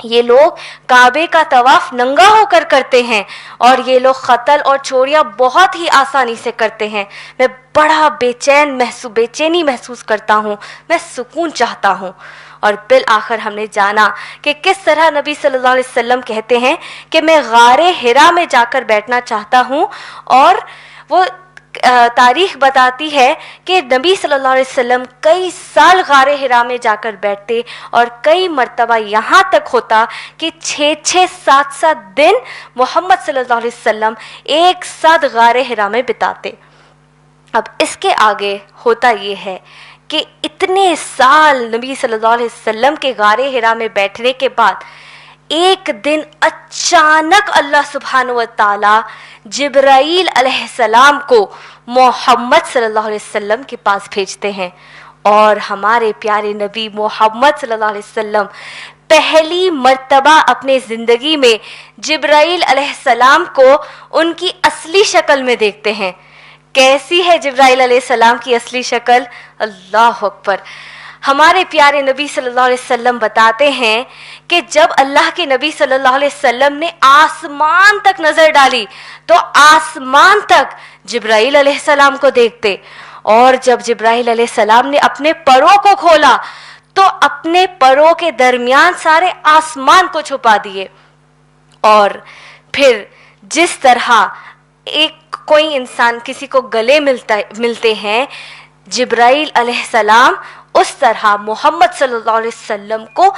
یہ لوگ کعبے کا طواف ننگا ہو کر کرتے ہیں، اور یہ لوگ قتل اور چوریاں بہت ہی آسانی سے کرتے ہیں۔ میں بڑا بے چینی محسوس کرتا ہوں، میں سکون چاہتا ہوں۔ اور بالآخر ہم نے جانا کہ کس طرح نبی صلی اللہ علیہ وسلم کہتے ہیں کہ میں غار حرا میں جا کر بیٹھنا چاہتا ہوں، اور وہ تاریخ بتاتی ہے کہ نبی صلی اللہ علیہ وسلم کئی سال غار حرا میں جا کر بیٹھتے، اور کئی مرتبہ یہاں تک ہوتا کہ 6-7 دن محمد صلی اللہ علیہ وسلم ایک ساتھ غار حرا میں بتاتے۔ اب اس کے آگے ہوتا یہ ہے کہ اتنے سال نبی صلی اللہ علیہ وسلم کے غار حرا میں بیٹھنے کے بعد ایک دن اچانک اللہ سبحانہ و تعالی جبرائیل علیہ السلام کو محمد صلی اللہ علیہ وسلم کے پاس بھیجتے ہیں، اور ہمارے پیارے نبی محمد صلی اللہ علیہ وسلم پہلی مرتبہ اپنے زندگی میں جبرائیل علیہ السلام کو ان کی اصلی شکل میں دیکھتے ہیں۔ کیسی ہے جبرائیل علیہ السلام کی اصلی شکل؟ اللہ اکبر! ہمارے پیارے نبی صلی اللہ علیہ وسلم بتاتے ہیں کہ جب اللہ کے نبی صلی اللہ علیہ وسلم نے آسمان تک نظر ڈالی تو آسمان تک جبرائیل علیہ السلام کو دیکھتے، اور جب جبرائیل علیہ السلام نے اپنے پروں کو کھولا تو اپنے پروں کے درمیان سارے آسمان کو چھپا دیے۔ اور پھر جس طرح کوئی انسان کسی کو گلے ملتے ہیں جبرائیل علیہ السلام، اس طرح محمد صلی اللہ علیہ وسلم کو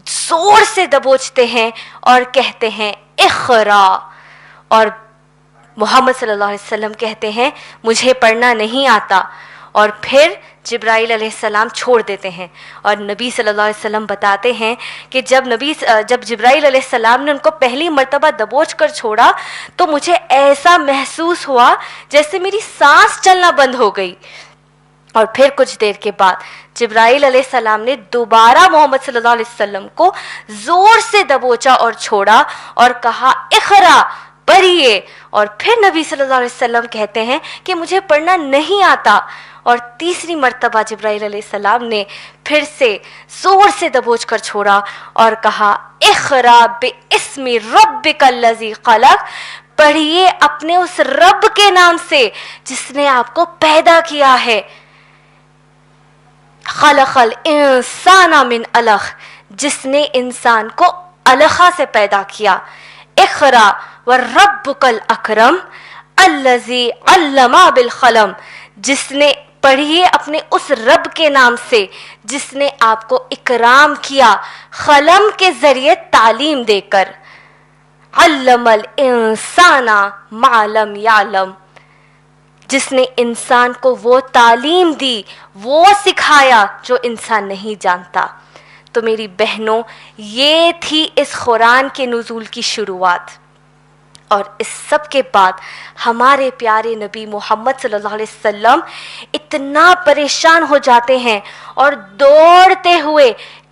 زور سے دبوچتے ہیں اور کہتے ہیں اقرا، اور محمد صلی اللہ علیہ وسلم کہتے ہیں مجھے پڑھنا نہیں آتا، اور پھر جبرائیل علیہ السلام چھوڑ دیتے ہیں۔ اور نبی صلی اللہ علیہ وسلم بتاتے ہیں کہ جب جبرائیل علیہ السلام نے ان کو پہلی مرتبہ دبوچ کر چھوڑا تو مجھے ایسا محسوس ہوا جیسے میری سانس چلنا بند ہو گئی۔ اور پھر کچھ دیر کے بعد جبرائیل علیہ السلام نے دوبارہ محمد صلی اللہ علیہ وسلم کو زور سے دبوچا اور چھوڑا اور کہا اقرا، پڑھیے۔ اور پھر نبی صلی اللہ علیہ وسلم کہتے ہیں کہ مجھے پڑھنا نہیں آتا، اور تیسری مرتبہ جبرائیل علیہ السلام نے پھر سے زور سے دبوچ کر چھوڑا اور کہا اقرا باسم ربک الذی خلق، پڑھیے اپنے اس رب کے نام سے جس نے آپ کو پیدا کیا ہے۔ خلق الانسان من علق، جس نے انسان کو علقہ سے پیدا کیا۔ اقرا وربک الاکرم الذی علم بالقلم، جس نے پڑھیے اپنے اس رب کے نام سے جس نے آپ کو اکرام کیا قلم کے ذریعے تعلیم دے کر۔ علم الانسان ما لم یعلم، جس نے انسان کو وہ تعلیم دی، وہ سکھایا جو انسان نہیں جانتا۔ تو میری بہنوں، یہ تھی اس قرآن کے نزول کی شروعات، اور اس سب کے بعد ہمارے پیارے نبی محمد صلی اللہ علیہ وسلم اتنا پریشان ہو جاتے ہیں اور دوڑتے ہوئے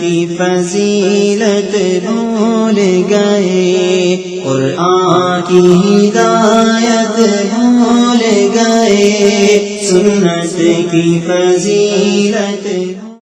کی فضیلت بھول گئے، قرآن کی ہدایت بھول گئے، سنت کی فضیلت